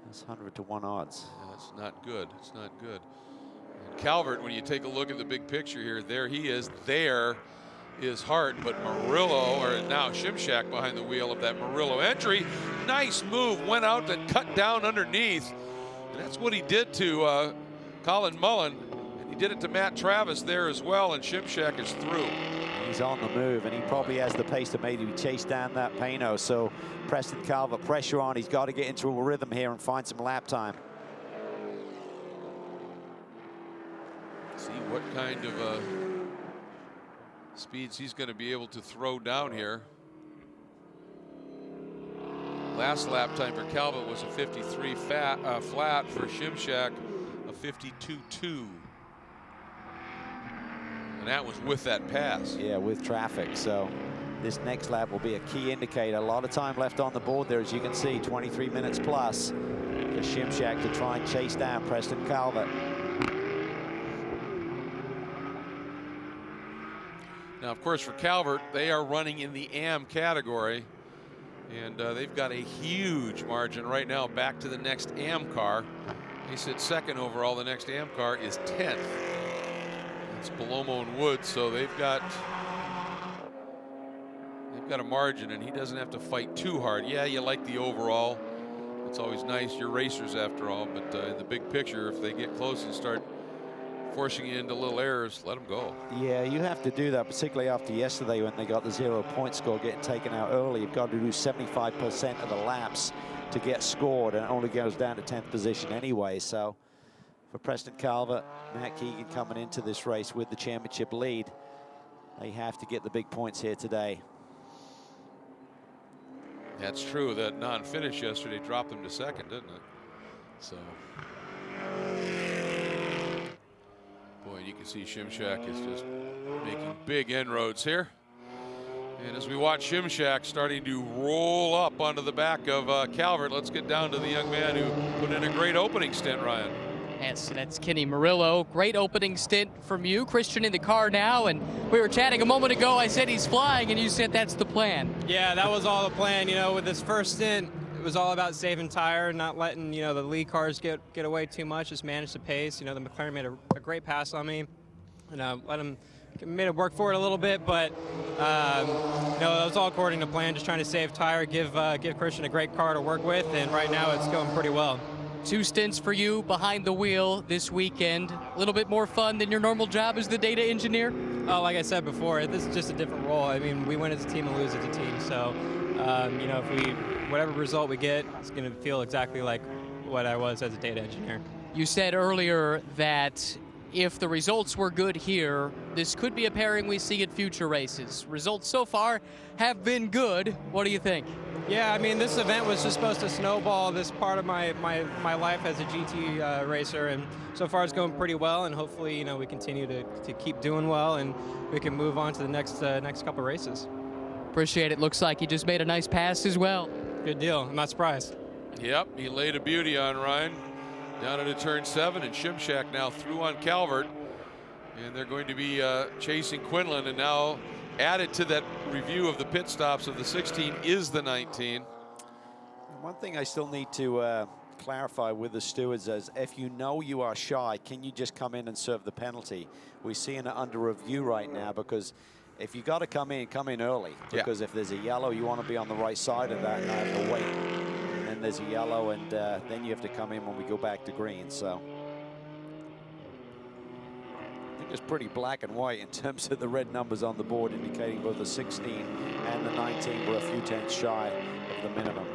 That's 100 to 1 odds. Yeah, that's not good. It's not good. And Calvert, when you take a look at the big picture here, there he is. There is Hart, but Murillo, or now Shimshak behind the wheel of that Murillo entry. Nice move, went out and cut down underneath. And that's what he did to Colin Mullen. And he did it to Matt Travis there as well, and Shimshak is through. He's on the move, and he probably has the pace to maybe chase down that Pano. So Preston Calvert, pressure on. He's got to get into a rhythm here and find some lap time. See what kind of speeds he's going to be able to throw down here. Last lap time for Calvert was a 53 flat, for Shimshak a 52.2. And that was with that pass. Yeah, with traffic. So this next lap will be a key indicator. A lot of time left on the board there, as you can see, 23 minutes plus for Shimshak to try and chase down Preston Calvert. Now, of course, for Calvert, they are running in the AM category, and they've got a huge margin right now back to the next AM car. They sit second overall. The next AM car is 10th. It's Bellomo and Wood, so they've got a margin, and he doesn't have to fight too hard. Yeah, you like the overall. It's always nice. You're racers after all, but in the big picture, if they get close and start forcing you into little errors, let them go. Yeah, you have to do that, particularly after yesterday when they got the 0-point score getting taken out early. You've got to do 75% of the laps to get scored, and it only goes down to 10th position anyway. So for Preston Calvert, Matt Keegan coming into this race with the championship lead, they have to get the big points here today. That's true. That non-finish yesterday dropped them to second, didn't it? So, boy, you can see Shimshak is just making big inroads here. And as we watch Shimshak starting to roll up onto the back of Calvert, let's get down to the young man who put in a great opening stint, Ryan. Yes, that's Kenny Murillo. Great opening stint from you. Christian in the car now, and we were chatting a moment ago. I said he's flying, and you said that's the plan. Yeah, that was all the plan. You know, with this first stint, it was all about saving tire, not letting, you know, the lead cars get away too much, just manage the pace. You know, the McLaren made a great pass on me, and made it work for it a little bit, but you know, that was all according to plan, just trying to save tire, give Christian a great car to work with, and right now it's going pretty well. 2 stints for you behind the wheel this weekend. A little bit more fun than your normal job as the data engineer? Oh, like I said before, this is just a different role. I mean, we win as a team and lose as a team, so you know, whatever result we get, it's going to feel exactly like what I was as a data engineer. You said earlier that if the results were good here, this could be a pairing we see at future races. Results so far have been good. What do you think? Yeah, I mean, this event was just supposed to snowball this part of my life as a GT racer, and so far it's going pretty well, and hopefully, you know, we continue to keep doing well, and we can move on to the next couple of races. Appreciate it. Looks like you just made a nice pass as well. Good deal. I'm not surprised. Yep, he laid a beauty on Ryan down into turn 7, and Shimshak now through on Calvert, and they're going to be chasing Quinlan, and now added to that review of the pit stops of the 16 is the 19. One thing I still need to clarify with the stewards is, if you know you are shy, can you just come in and serve the penalty? We're seeing it under review right now, because if you got to come in early, because if there's a yellow, you want to be on the right side of that and not have to wait. And then there's a yellow, and then you have to come in when we go back to green. So I think it's pretty black and white in terms of the red numbers on the board, indicating both the 16 and the 19 were a few tenths shy of the minimum.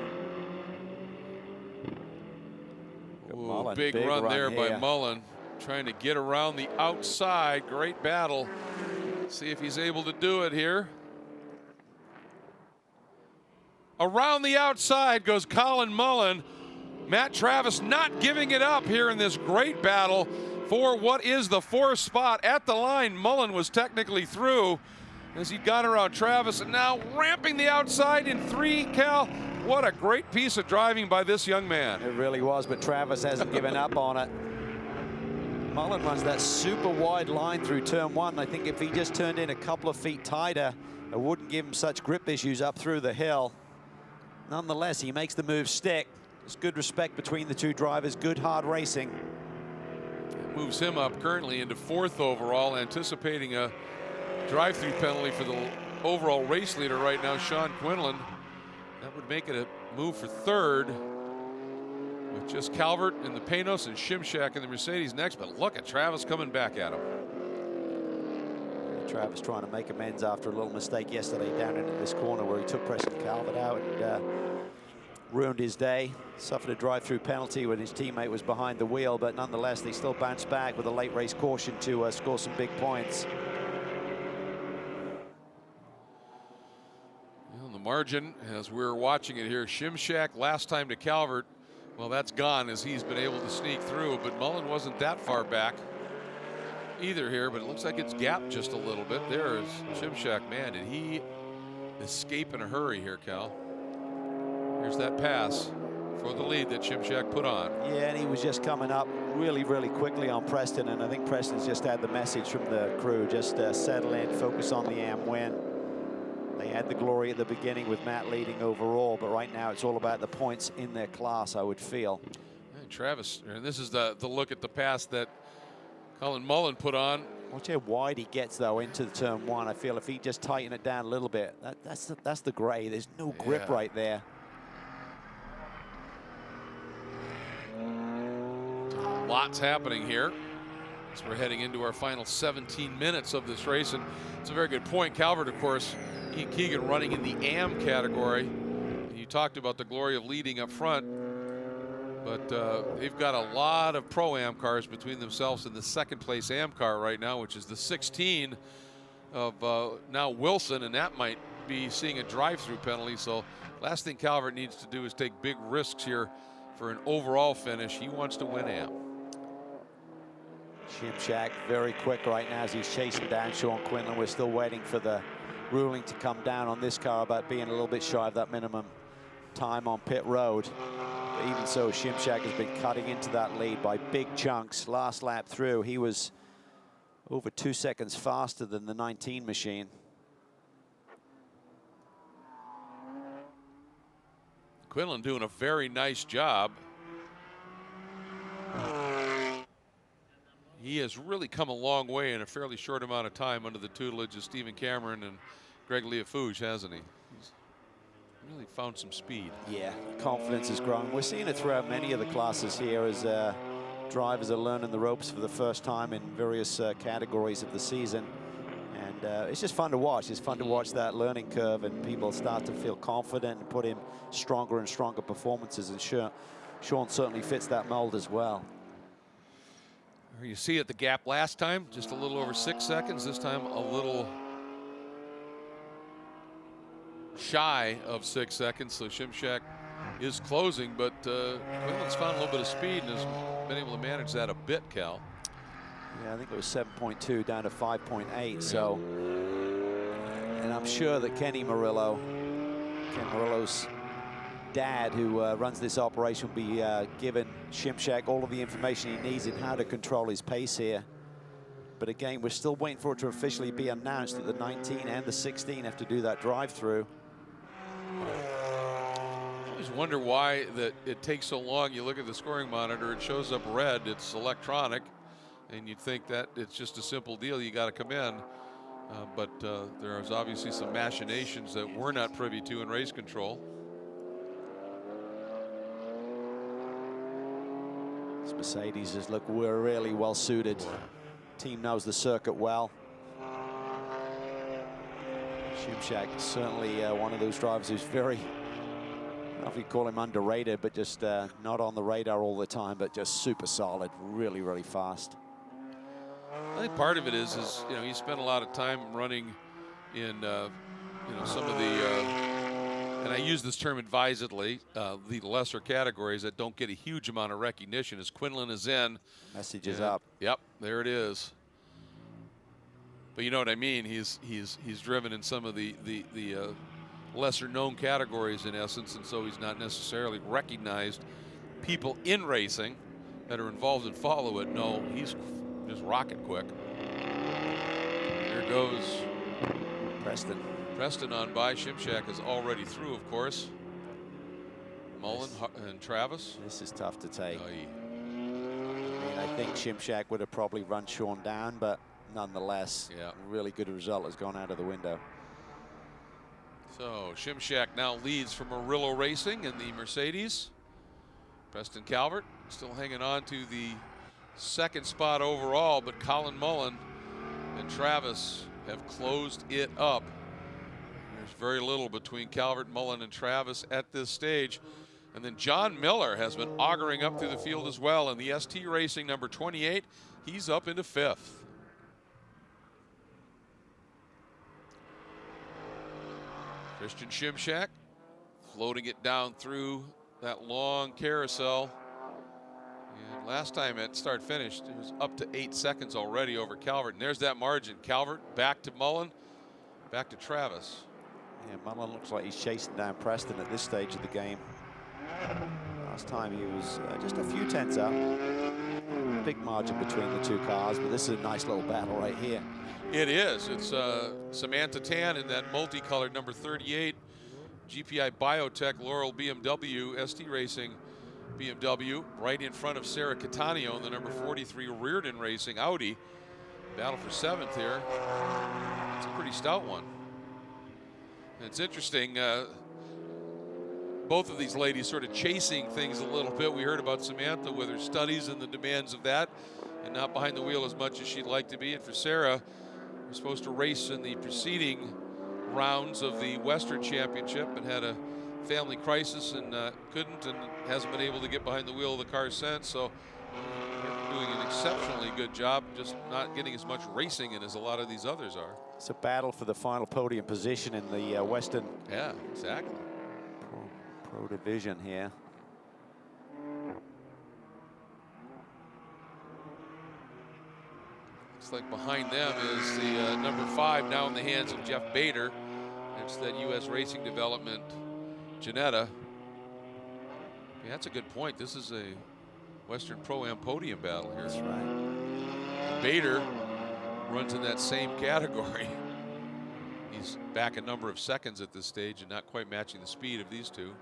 Mullen, big run there by here. Mullen, trying to get around the outside. Great battle. See if he's able to do it here. Around the outside goes Colin Mullen. Matt Travis not giving it up here in this great battle for what is the 4th spot. At the line, Mullen was technically through as he got around Travis, and now ramping the outside in 3, Cal. What a great piece of driving by this young man. It really was, but Travis hasn't given up on it. Mullen runs that super wide line through turn 1. I think if he just turned in a couple of feet tighter, it wouldn't give him such grip issues up through the hill. Nonetheless, he makes the move stick. There's good respect between the two drivers, good hard racing. It moves him up currently into 4th overall, anticipating a drive-through penalty for the overall race leader right now, Sean Quinlan. That would make it a move for 3rd, with just Calvert in the Panos and Shimshak in the Mercedes next. But look at Travis coming back at him. Travis trying to make amends after a little mistake yesterday down into this corner where he took Preston Calvert out and ruined his day. Suffered a drive-through penalty when his teammate was behind the wheel, but nonetheless they still bounced back with a late race caution to score some big points. On the margin, as we're watching it here, Shimshak last time to Calvert, well, that's gone as he's been able to sneak through, but Mullen wasn't that far back either here, but it looks like it's gapped just a little bit. There is Shimshak. Man, did he escape in a hurry here, Cal? Here's that pass for the lead that Shimshak put on. Yeah, and he was just coming up really, really quickly on Preston, and I think Preston's just had the message from the crew, just settle in, focus on the AM win. They had the glory at the beginning with Matt leading overall, but right now it's all about the points in their class, I would feel. And Travis, and this is the look at the pass that Colin Mullen put on. Watch how wide he gets, though, into the turn 1. I feel if he just tighten it down a little bit, that's the gray. There's no grip right there. Lots happening here as we're heading into our final 17 minutes of this race, and it's a very good point. Calvert, of course, Ian Keegan running in the AM category. You talked about the glory of leading up front, but they've got a lot of Pro-Am cars between themselves and the 2nd place AM car right now, which is the 16 of now Wilson, and that might be seeing a drive-through penalty. So last thing Calvert needs to do is take big risks here for an overall finish. He wants to win AM. Shimshak very quick right now as he's chasing down Sean Quinlan. We're still waiting for the ruling to come down on this car about being a little bit shy of that minimum time on pit road. But even so, Shimshak has been cutting into that lead by big chunks. Last lap through, he was over 2 seconds faster than the 19 machine. Quinlan doing a very nice job. He has really come a long way in a fairly short amount of time under the tutelage of Stephen Cameron and Greg Leafouge, hasn't he? He's really found some speed. Yeah, confidence is growing. We're seeing it throughout many of the classes here as drivers are learning the ropes for the first time in various categories of the season. And it's just fun to watch. It's fun to watch that learning curve and people start to feel confident and put in stronger and stronger performances. And Sean certainly fits that mold as well. You see at the gap last time, just a little over 6 seconds. This time a little shy of 6 seconds. So Shimshak is closing, but Quinlan's found a little bit of speed and has been able to manage that a bit, Cal. Yeah, I think it was 7.2 down to 5.8. So, and I'm sure that Ken Murillo's dad, who runs this operation, will be giving Shimshak all of the information he needs in how to control his pace here. But again, we're still waiting for it to officially be announced that the 19 and the 16 have to do that drive-through. I always wonder why that it takes so long. You look at the scoring monitor, it shows up red, it's electronic, and you'd think that it's just a simple deal, you got to come in. But there's obviously some machinations that we're not privy to in race control. This Mercedes just look, we're really well suited. Team knows the circuit well. Shimshak is certainly one of those drivers who's very, don't know if you call him underrated, but just not on the radar all the time, but just super solid, really, really fast. I think part of it is you know, he spent a lot of time running in you know, some of the and I use this term advisedly, the lesser categories that don't get a huge amount of recognition. As Quinlan is in, message is up. Yep, there it is. But you know what I mean. He's driven in some of the lesser known categories in essence, and so he's not necessarily recognized. People in racing that are involved and follow it know he's just rocket quick. Here goes Preston on by. Shimshak is already through, of course. Mullen and Travis. This is tough to take. Aye. I mean, I think Shimshak would have probably run Sean down, but nonetheless, yeah, really good result has gone out of the window. So Shimshak now leads from Murillo Racing in the Mercedes. Preston Calvert still hanging on to the second spot overall, but Colin Mullen and Travis have closed it up. There's very little between Calvert, Mullen, and Travis at this stage. And then John Miller has been auguring up through the field as well in the ST Racing number 28. He's up into 5th. Christian Shimshak floating it down through that long carousel. And last time at start finish, it was up to 8 seconds already over Calvert. And there's that margin. Calvert back to Mullen, back to Travis. Yeah, Mullen looks like he's chasing down Preston at this stage of the game. Last time he was just a few tenths up. Big margin between the two cars, but this is a nice little battle right here. It is. It's Samantha Tan in that multicolored number 38 GPI Biotech Laurel BMW ST Racing BMW, right in front of Sarah Cattaneo in the number 43 Reardon Racing Audi. Battle for 7th here. It's a pretty stout one. And it's interesting, both of these ladies sort of chasing things a little bit. We heard about Samantha with her studies and the demands of that, and not behind the wheel as much as she'd like to be. And for Sarah, was supposed to race in the preceding rounds of the Western Championship and had a family crisis and couldn't, and hasn't been able to get behind the wheel of the car since. So doing an exceptionally good job, just not getting as much racing in as a lot of these others are. It's a battle for the final podium position in the Western. Yeah, exactly. Pro division here. Looks like behind them is the number 5 now in the hands of Jeff Bader. It's that U.S. Racing Development Janetta. Yeah, that's a good point. This is a Western Pro-Am podium battle here. That's right. Bader runs in that same category. He's back a number of seconds at this stage and not quite matching the speed of these two.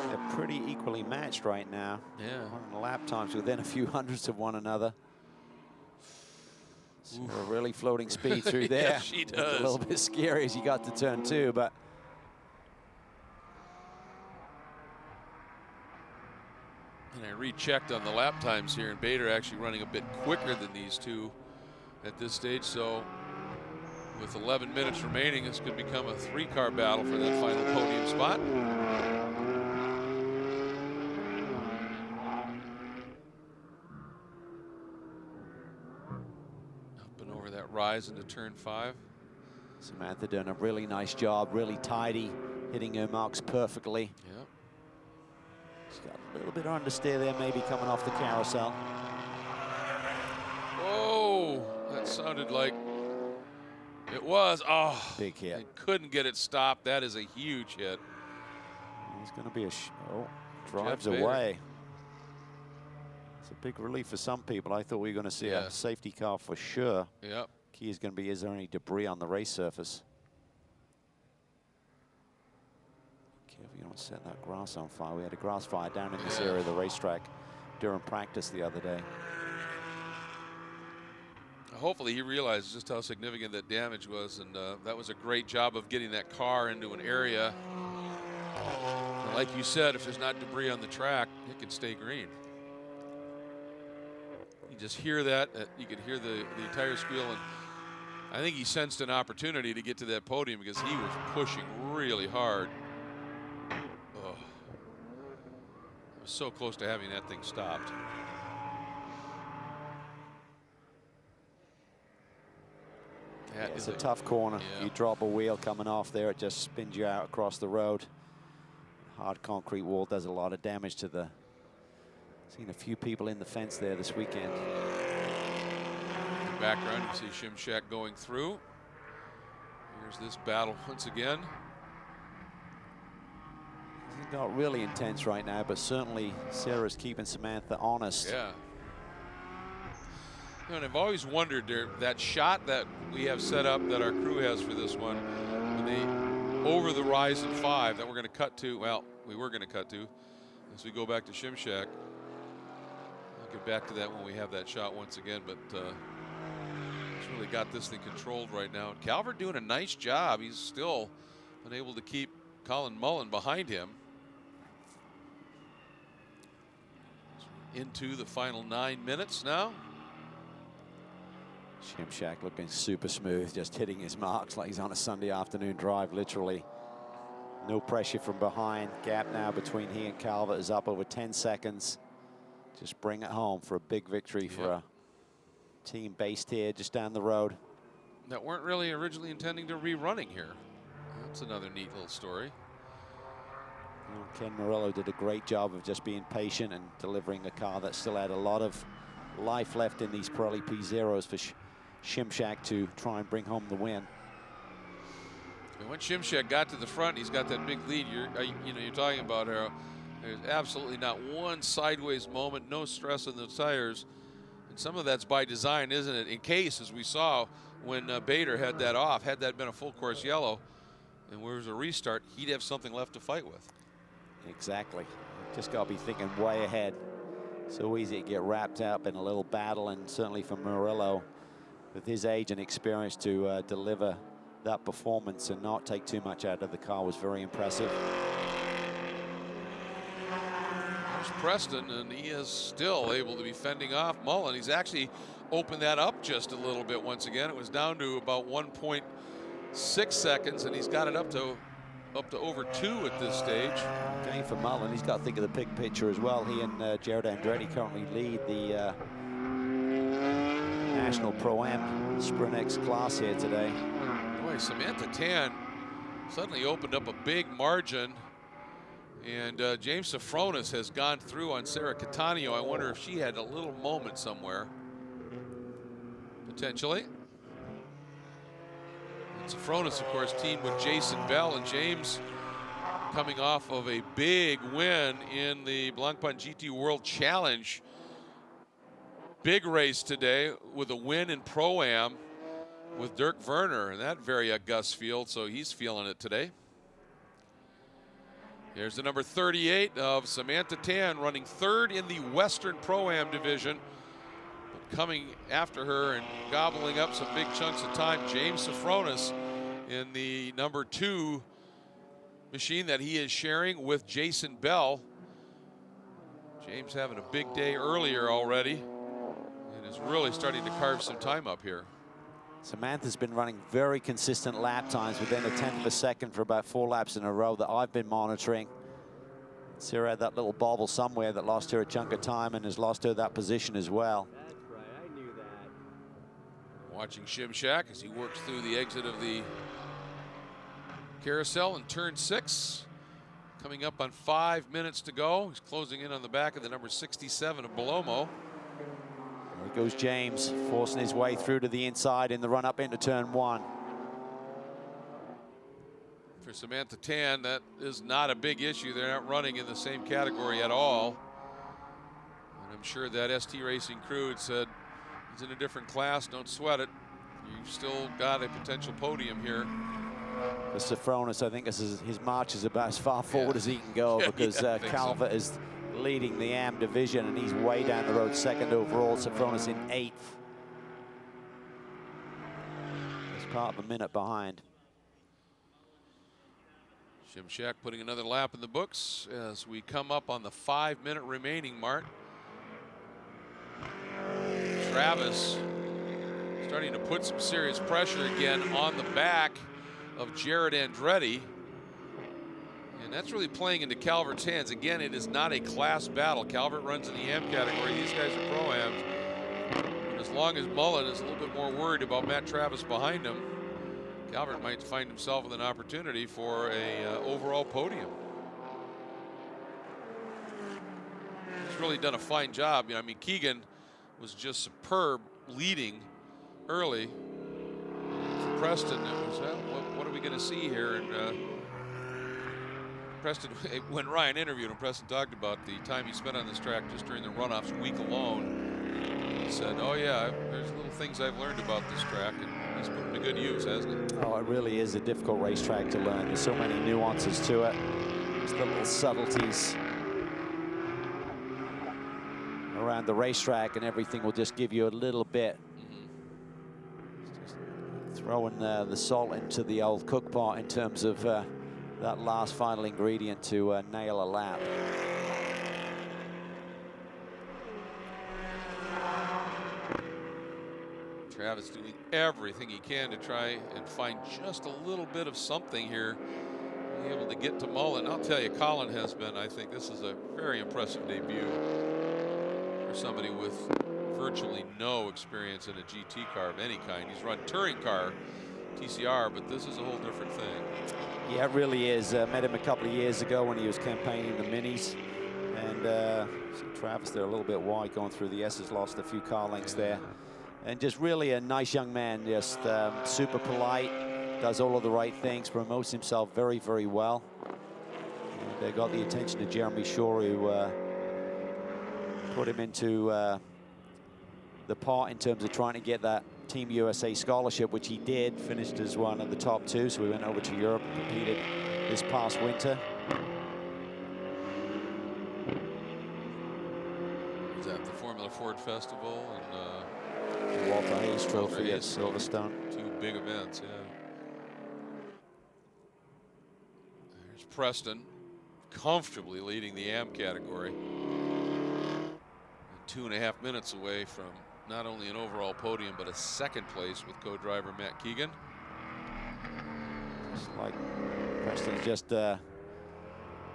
They're pretty equally matched right now. Yeah. On lap times within a few hundredths of one another. So a really floating speed through there. Yeah, she does. It's a little bit scary as you got to turn 2, but and I rechecked on the lap times here, and Bader actually running a bit quicker than these two at this stage. So with 11 minutes remaining, this could become a 3-car battle for that final podium spot. Up and over that rise into turn 5. Samantha doing a really nice job, really tidy, hitting her marks perfectly. Yep. She's got a little bit of understeer there, maybe coming off the carousel. Whoa, that sounded like it was. Oh, big hit. They couldn't get it stopped. That is a huge hit. He's going to be drives away. It's a big relief for some people. I thought we were going to see a safety car for sure. Yep. Key is going to be, is there any debris on the race surface? Careful you don't set that grass on fire. We had a grass fire down in this area of the racetrack during practice the other day. Hopefully he realizes just how significant that damage was, and that was a great job of getting that car into an area. And like you said, if there's not debris on the track, it can stay green. You just hear that, you could hear the tire squeal, and I think he sensed an opportunity to get to that podium because he was pushing really hard. was so close to having that thing stopped. Yeah, it's a tough corner. Yeah. You drop a wheel coming off there, it just spins you out across the road. Hard concrete wall does a lot of damage to the... Seen a few people in the fence there this weekend. In the background, you see Shimshak going through. Here's this battle once again. It's not really intense right now, but certainly Sarah's keeping Samantha honest. Yeah. You know, and I've always wondered that shot that we have set up, that our crew has for this one, when they over the Ryzen 5 that we're going to cut to. Well, we were going to cut to as we go back to Shimshak. I'll get back to that when we have that shot once again, but he's really got this thing controlled right now. And Calvert doing a nice job. He's still been able to keep Colin Mullen behind him. Into the final 9 minutes now. Shimshak looking super smooth, just hitting his marks like he's on a Sunday afternoon drive, literally. No pressure from behind. Gap now between he and Calvert is up over 10 seconds. Just bring it home for a big victory for a team based here just down the road. That weren't really originally intending to rerunning here. That's another neat little story. Well, Ken Morello did a great job of just being patient and delivering a car that still had a lot of life left in these Pirelli P0s for Shimshak to try and bring home the win. And when Shimshak got to the front, he's got that big lead. You're talking about, Harold. There's absolutely not one sideways moment, no stress on the tires. And some of that's by design, isn't it? In case, as we saw when Bader had that off, had that been a full course yellow and there was a restart, he'd have something left to fight with. Exactly. Just got to be thinking way ahead. So easy to get wrapped up in a little battle, and certainly for Morello, with his age and experience, to deliver that performance and not take too much out of the car was very impressive. There's Preston, and he is still able to be fending off Mullen. He's actually opened that up just a little bit once again. It was down to about 1.6 seconds, and he's got it up to over 2 at this stage. Game for Mullen. He's got to think of the big picture as well. He and Jared Andretti currently lead the National Pro-Am Sprint X class here today. Boy, Samantha Tan suddenly opened up a big margin, and James Safronis has gone through on Sarah Cattaneo. I wonder if she had a little moment somewhere, potentially. Safronis, of course, teamed with Jason Bell, and James coming off of a big win in the Blancpain GT World Challenge. Big race today with a win in Pro-Am with Dirk Werner in that very august field, so he's feeling it today. Here's the number 38 of Samantha Tan, running 3rd in the Western Pro-Am division. Coming after her and gobbling up some big chunks of time, James Safronis in the number 2 machine that he is sharing with Jason Bell. James having a big day earlier already and is really starting to carve some time up here. Samantha's been running very consistent lap times within a 10th of a second for about 4 laps in a row that I've been monitoring. Sarah had that little bobble somewhere that lost her a chunk of time and has lost her that position as well. Watching Shimshak as he works through the exit of the carousel in turn 6. Coming up on 5 minutes to go. He's closing in on the back of the number 67 of Bellomo. There goes James, forcing his way through to the inside in the run up into turn 1. For Samantha Tan, that is not a big issue. They're not running in the same category at all. And I'm sure that ST Racing Crude said, he's in a different class, don't sweat it. You've still got a potential podium here. For Safronis, I think his march is about as far forward as he can go, because Calvert is leading the AM division, and he's way down the road, 2nd overall. Safronis in 8th. He's part of a minute behind. Shimshak putting another lap in the books as we come up on the 5-minute remaining mark. Travis starting to put some serious pressure again on the back of Jared Andretti. And that's really playing into Calvert's hands. Again, it is not a class battle. Calvert runs in the AM category. These guys are Pro-Ams. And as long as Mullen is a little bit more worried about Matt Travis behind him, Calvert might find himself with an opportunity for a overall podium. He's really done a fine job. You know, I mean, Keegan was just superb leading early. For Preston, it was, what are we going to see here? And Preston, when Ryan interviewed him, Preston talked about the time he spent on this track just during the runoffs week alone. He said, oh yeah, there's little things I've learned about this track, and he's put them to good use, hasn't he? Oh, it really is a difficult racetrack to learn. There's so many nuances to it. There's the little subtleties around the racetrack, and everything will just give you a little bit. Just throwing the salt into the old cook pot in terms of that last final ingredient to nail a lap. Travis doing everything he can to try and find just a little bit of something here, be able to get to Mullen. I'll tell you, Colin has been, I think this is a very impressive debut for somebody with virtually no experience in a GT car of any kind. He's run touring car, TCR, but this is a whole different thing. Yeah, it really is. Met him a couple of years ago when he was campaigning the minis. And Travis there a little bit wide going through the S's, lost a few car lengths there. And just really a nice young man, just super polite, does all of the right things, promotes himself very, very well. And got the attention of Jeremy Shaw, who put him into the part in terms of trying to get that Team USA scholarship, which he did, finished as one of the top two. So we went over to Europe and competed this past winter. Was that the Formula Ford Festival and the Walter Hayes Trophy at Silverstone? Two big events, yeah. There's Preston, comfortably leading the AM category. And 2.5 minutes away from not only an overall podium, but a second place with co-driver Matt Keegan. It's like Preston's just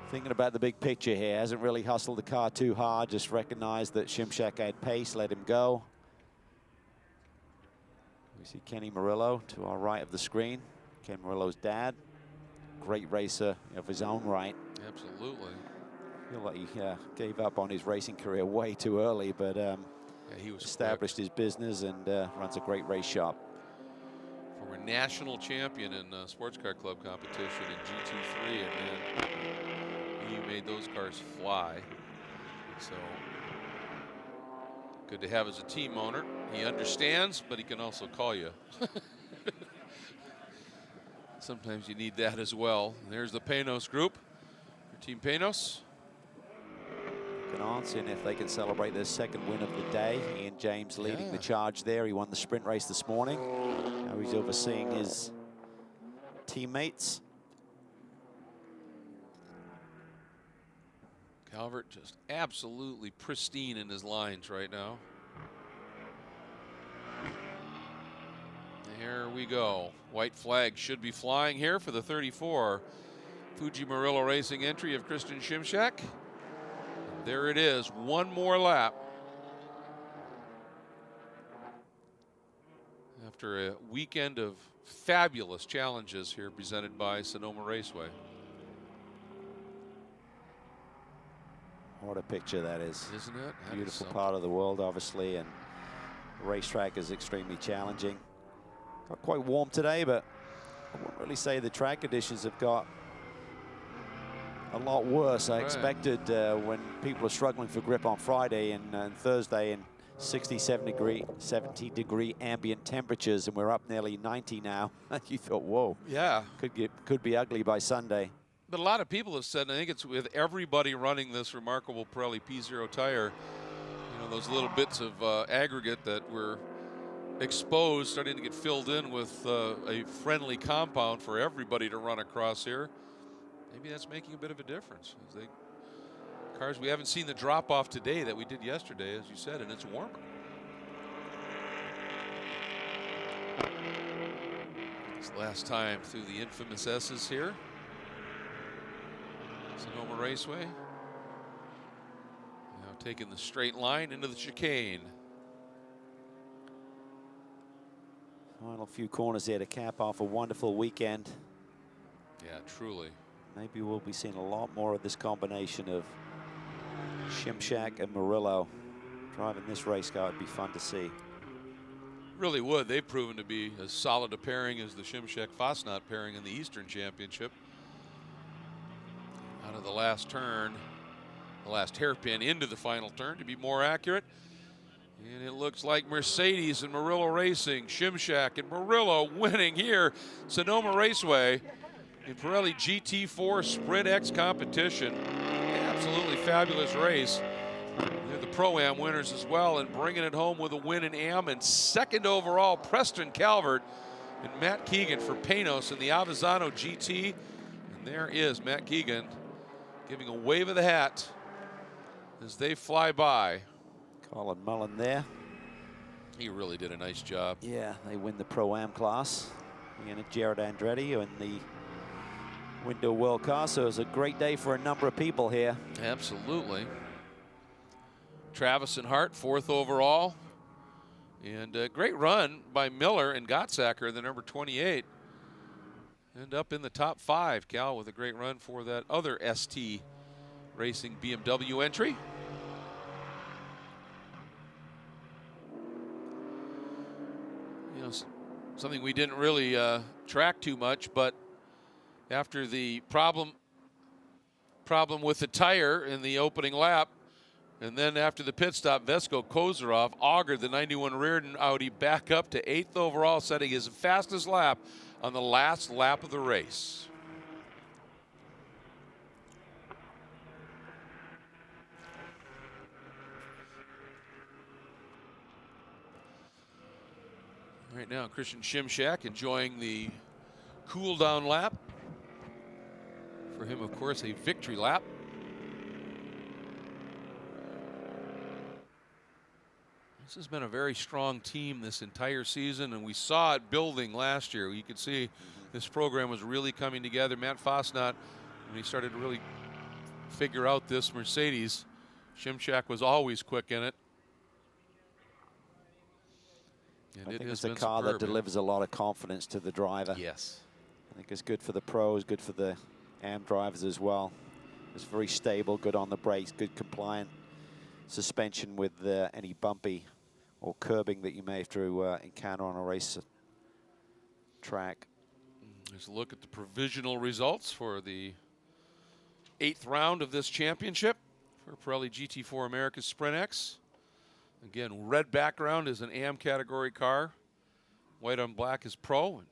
thinking about the big picture here. Hasn't really hustled the car too hard, just recognized that Shimshak had pace, let him go. We see Kenny Murillo to our right of the screen. Ken Murillo's dad, great racer of his own right. Absolutely. I feel like he gave up on his racing career way too early, but yeah, he was established his business and runs a great race shop. Former national champion in sports car club competition in GT3, and then he made those cars fly. So good to have as a team owner. He understands, but he can also call you. Sometimes you need that as well. And there's the Panos group for Team Panos. On, seeing if they can celebrate their second win of the day. Ian James leading the charge there. He won the sprint race this morning. Now he's overseeing his teammates. Calvert just absolutely pristine in his lines right now. Here we go. White flag should be flying here for the 34 Fuji Murillo Racing entry of Christian Shimshak. There it is, one more lap. After a weekend of fabulous challenges here presented by Sonoma Raceway. What a picture that is. Isn't it? That beautiful part of the world, obviously, and the racetrack is extremely challenging. Got quite warm today, but I wouldn't really say the track conditions have got a lot worse. I expected when people are struggling for grip on Friday and Thursday and 70 degree ambient temperatures, and we're up nearly 90 now. You thought, whoa, yeah, could be ugly by Sunday. But a lot of people have said, and I think it's with everybody running this remarkable Pirelli P0 tire, you know, those little bits of aggregate that were exposed starting to get filled in with a friendly compound for everybody to run across here. Maybe that's making a bit of a difference. As cars, we haven't seen the drop off today that we did yesterday, as you said, and it's warmer. It's last time through the infamous S's here. Sonoma Raceway. Now taking the straight line into the chicane. Final few corners there to cap off a wonderful weekend. Yeah, truly. Maybe we'll be seeing a lot more of this combination of Shimshak and Murillo driving this race car. It'd be fun to see. Really would. They've proven to be as solid a pairing as the Shimshak-Fosnot pairing in the Eastern Championship. Out of the last turn, the last hairpin into the final turn to be more accurate. And it looks like Mercedes and Murillo Racing, Shimshak and Murillo winning here, Sonoma Raceway in Pirelli GT4 Sprint X competition. Absolutely fabulous race. They're the Pro-Am winners as well, and bringing it home with a win in Am, and second overall, Preston Calvert and Matt Keegan for Panos in the Avezzano GT. And there is Matt Keegan giving a wave of the hat as they fly by. Colin Mullen there. He really did a nice job. Yeah, they win the Pro-Am class. And Jared Andretti in the Window World car, so it was a great day for a number of people here. Absolutely. Travis and Hart, fourth overall. And a great run by Miller and Gottsacker, the number 28. And up in the top 5. Cal with a great run for that other ST Racing BMW entry. You know, something we didn't really track too much, but after the problem with the tire in the opening lap, and then after the pit stop, Vesko Kozarov augured the 91 Reardon Audi back up to 8th overall, setting his fastest lap on the last lap of the race. Right now, Christian Shimshak enjoying the cool down lap. For him, of course, a victory lap. This has been a very strong team this entire season, and we saw it building last year. You could see this program was really coming together. Matt Fosnot, when he started to really figure out this Mercedes, Shimshak was always quick in it. And I think it's a car that delivers a lot of confidence to the driver. Yes. I think it's good for the pros, good for the AM drivers as well. It's very stable, good on the brakes, good compliant suspension with any bumpy or curbing that you may have to encounter on a race track. Let's look at the provisional results for the 8th round of this championship for Pirelli GT4 America's Sprint X. Again, red background is an AM category car. White on black is Pro. And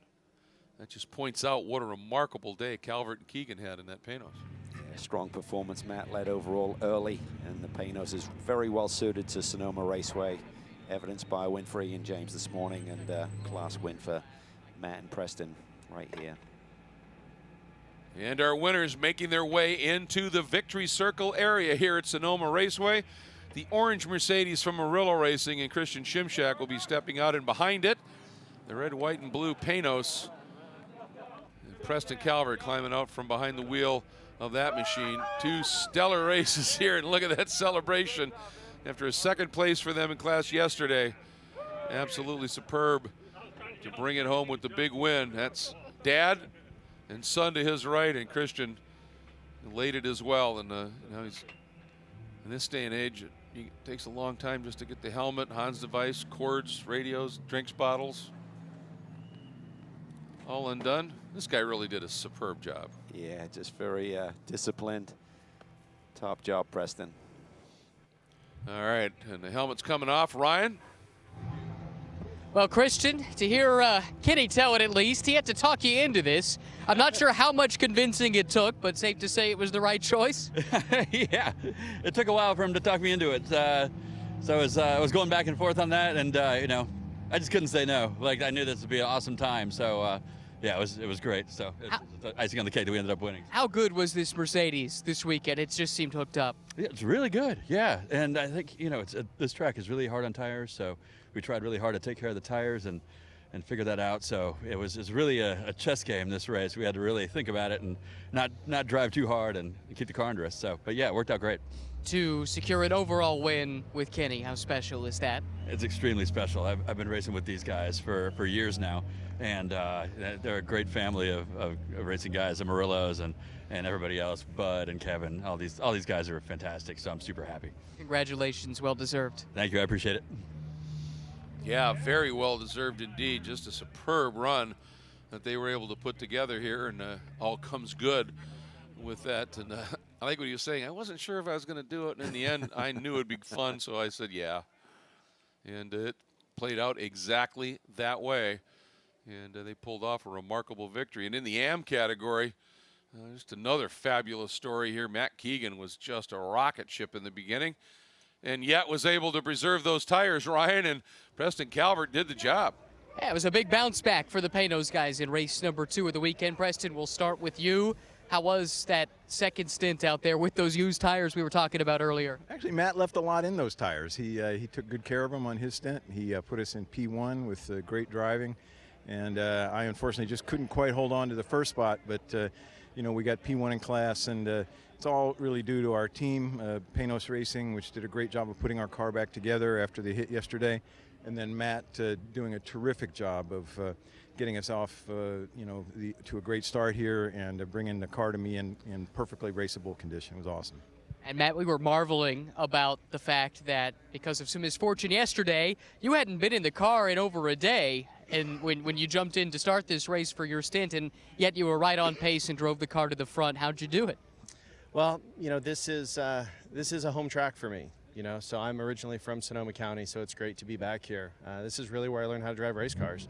that just points out what a remarkable day Calvert and Keegan had in that Panos. Yeah, strong performance. Matt led overall early, and the Panos is very well suited to Sonoma Raceway, evidenced by a win for Ian James this morning, and class win for Matt and Preston right here. And our winners making their way into the victory circle area here at Sonoma Raceway. The orange Mercedes from Murillo Racing and Christian Shimshak will be stepping out, and behind it, the red, white, and blue Panos. And Preston Calvert climbing out from behind the wheel of that machine. Two stellar races here, and look at that celebration after a second place for them in class yesterday. Absolutely superb to bring it home with the big win. That's dad and son to his right, and Christian elated as well. And you know, he's, in this day and age, it takes a long time just to get the helmet, Hans device, cords, radios, drinks bottles, all undone. This guy really did a superb job. Yeah, just very disciplined. Top job, Preston. All right, and the helmet's coming off. Ryan? Well, Christian, to hear Kenny tell it at least, he had to talk you into this. I'm not sure how much convincing it took, but safe to say it was the right choice. Yeah, it took a while for him to talk me into it. So I was going back and forth on that, and you know, I just couldn't say no. Like, I knew this would be an awesome time. So yeah, it was great. So it's icing on the cake that we ended up winning. How good was this Mercedes this weekend? It just seemed hooked up. Yeah, it's really good. Yeah, and I think, you know, this track is really hard on tires, so we tried really hard to take care of the tires, and figure that out. So it was really a chess game, this race. We had to really think about it and not drive too hard and keep the car under us. So, but yeah, it worked out great. To secure an overall win with Kenny, how special is that? It's extremely special. I've been racing with these guys for years now, and they're a great family of racing guys, the Murillos and everybody else, Bud and Kevin. All these guys are fantastic, so I'm super happy. Congratulations, well deserved. Thank you, I appreciate it. Yeah, very well deserved indeed. Just a superb run that they were able to put together here, and all comes good with that. And I like what he was saying. I wasn't sure if I was going to do it, and in the end, I knew it'd be fun, so I said yeah. And it played out exactly that way, and they pulled off a remarkable victory. And in the AM category, just another fabulous story here. Matt Keegan was just a rocket ship in the beginning, and yet was able to preserve those tires, Ryan, and Preston Calvert did the job. Yeah, it was a big bounce back for the Panos guys in race number 2 of the weekend. Preston, we'll start with you. How was that second stint out there with those used tires we were talking about earlier? Actually, Matt left a lot in those tires. He took good care of them on his stint. He put us in P1 with great driving, and I unfortunately just couldn't quite hold on to the first spot, but you know, we got P1 in class, and it's all really due to our team, Panos Racing, which did a great job of putting our car back together after the hit yesterday, and then Matt doing a terrific job of getting us off, you know, to a great start here and bringing the car to me in perfectly raceable condition. It was awesome. And Matt, we were marveling about the fact that because of some misfortune yesterday, you hadn't been in the car in over a day, and when you jumped in to start this race for your stint, and yet you were right on pace and drove the car to the front. How'd you do it? Well, you know, this is a home track for me. You know, so I'm originally from Sonoma County, so it's great to be back here. This is really where I learned how to drive race cars.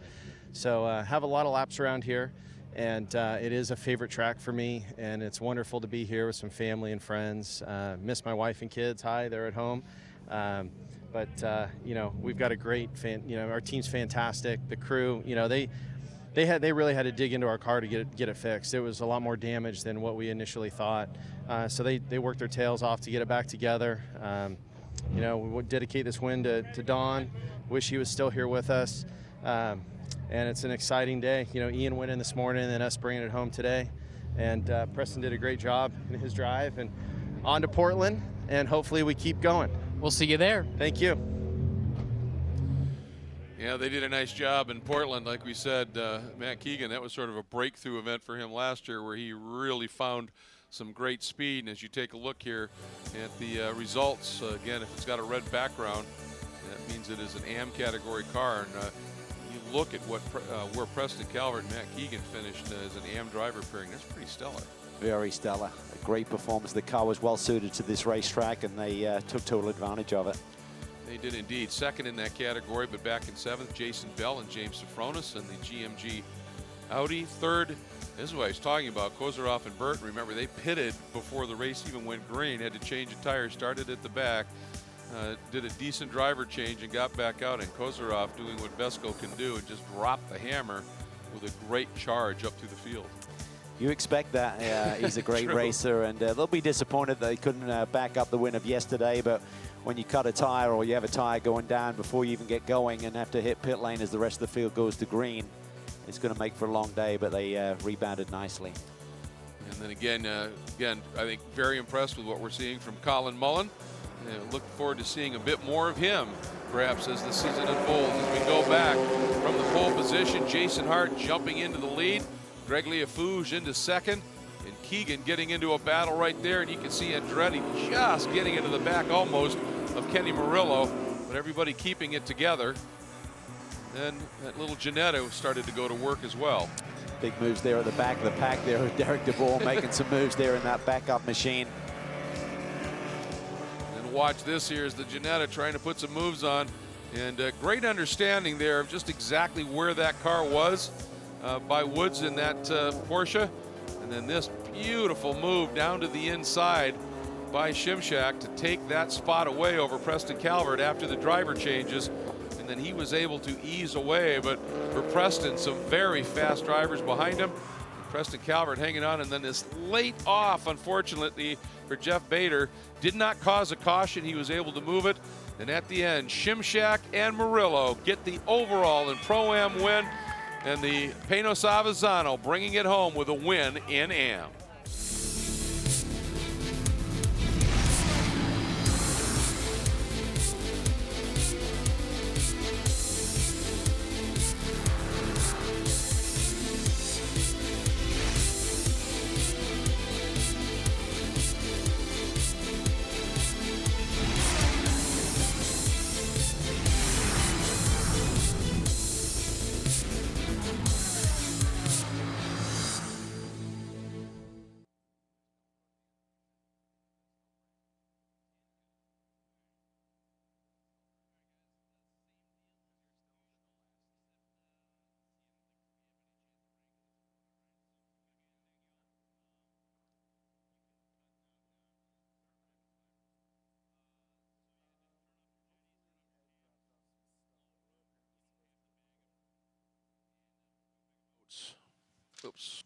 So have a lot of laps around here, and it is a favorite track for me, and it's wonderful to be here with some family and friends. Miss my wife and kids. Hi, they're at home. But you know, we've got a great you know, our team's fantastic. The crew, you know, they really had to dig into our car to get it fixed. It was a lot more damage than what we initially thought. So they worked their tails off to get it back together. You know, we would dedicate this win to Don. Wish he was still here with us. And it's an exciting day. You know, Ian went in this morning and us bringing it home today. And Preston did a great job in his drive. And on to Portland, and hopefully we keep going. We'll see you there. Thank you. Yeah, they did a nice job in Portland. Like we said, Matt Keegan, that was sort of a breakthrough event for him last year where he really found some great speed. And as you take a look here at the results, again, if it's got a red background, that means it is an AM category car. And you look at what where Preston Calvert and Matt Keegan finished as an AM driver pairing. That's pretty stellar. Very stellar. A great performance. The car was well suited to this racetrack, and they took total advantage of it. They did indeed. Second in that category, but back in 7th, Jason Bell and James Safronis and the GMG Audi. Third, this is what I was talking about, Kozaroff and Burton. Remember, they pitted before the race even went green, had to change a tire, started at the back, did a decent driver change and got back out, and Kozaroff doing what Vesco can do and just dropped the hammer with a great charge up through the field. You expect that. He's a great racer, and they'll be disappointed they couldn't back up the win of yesterday, but when you cut a tire or you have a tire going down before you even get going and have to hit pit lane as the rest of the field goes to green, it's going to make for a long day, but they rebounded nicely. And then again, I think very impressed with what we're seeing from Colin Mullen. Look forward to seeing a bit more of him, perhaps, as the season unfolds. As we go back from the pole position, Jason Hart jumping into the lead, Greg Leafouge into second, and Keegan getting into a battle right there, and you can see Andretti just getting into the back almost of Kenny Murillo, but everybody keeping it together. Then that little Janetta started to go to work as well. Big moves there at the back of the pack there with Derek DeBoer making some moves there in that backup machine. And watch this here as the Janetta trying to put some moves on, and great understanding there of just exactly where that car was by Woods in that Porsche. And then this beautiful move down to the inside by Shimshak to take that spot away over Preston Calvert after the driver changes. And then he was able to ease away. But for Preston, some very fast drivers behind him. And Preston Calvert hanging on. And then this late off, unfortunately, for Jeff Bader. Did not cause a caution. He was able to move it. And at the end, Shimshak and Murillo get the overall and Pro-Am win, and the Panos Avezzano bringing it home with a win in Am. Oops.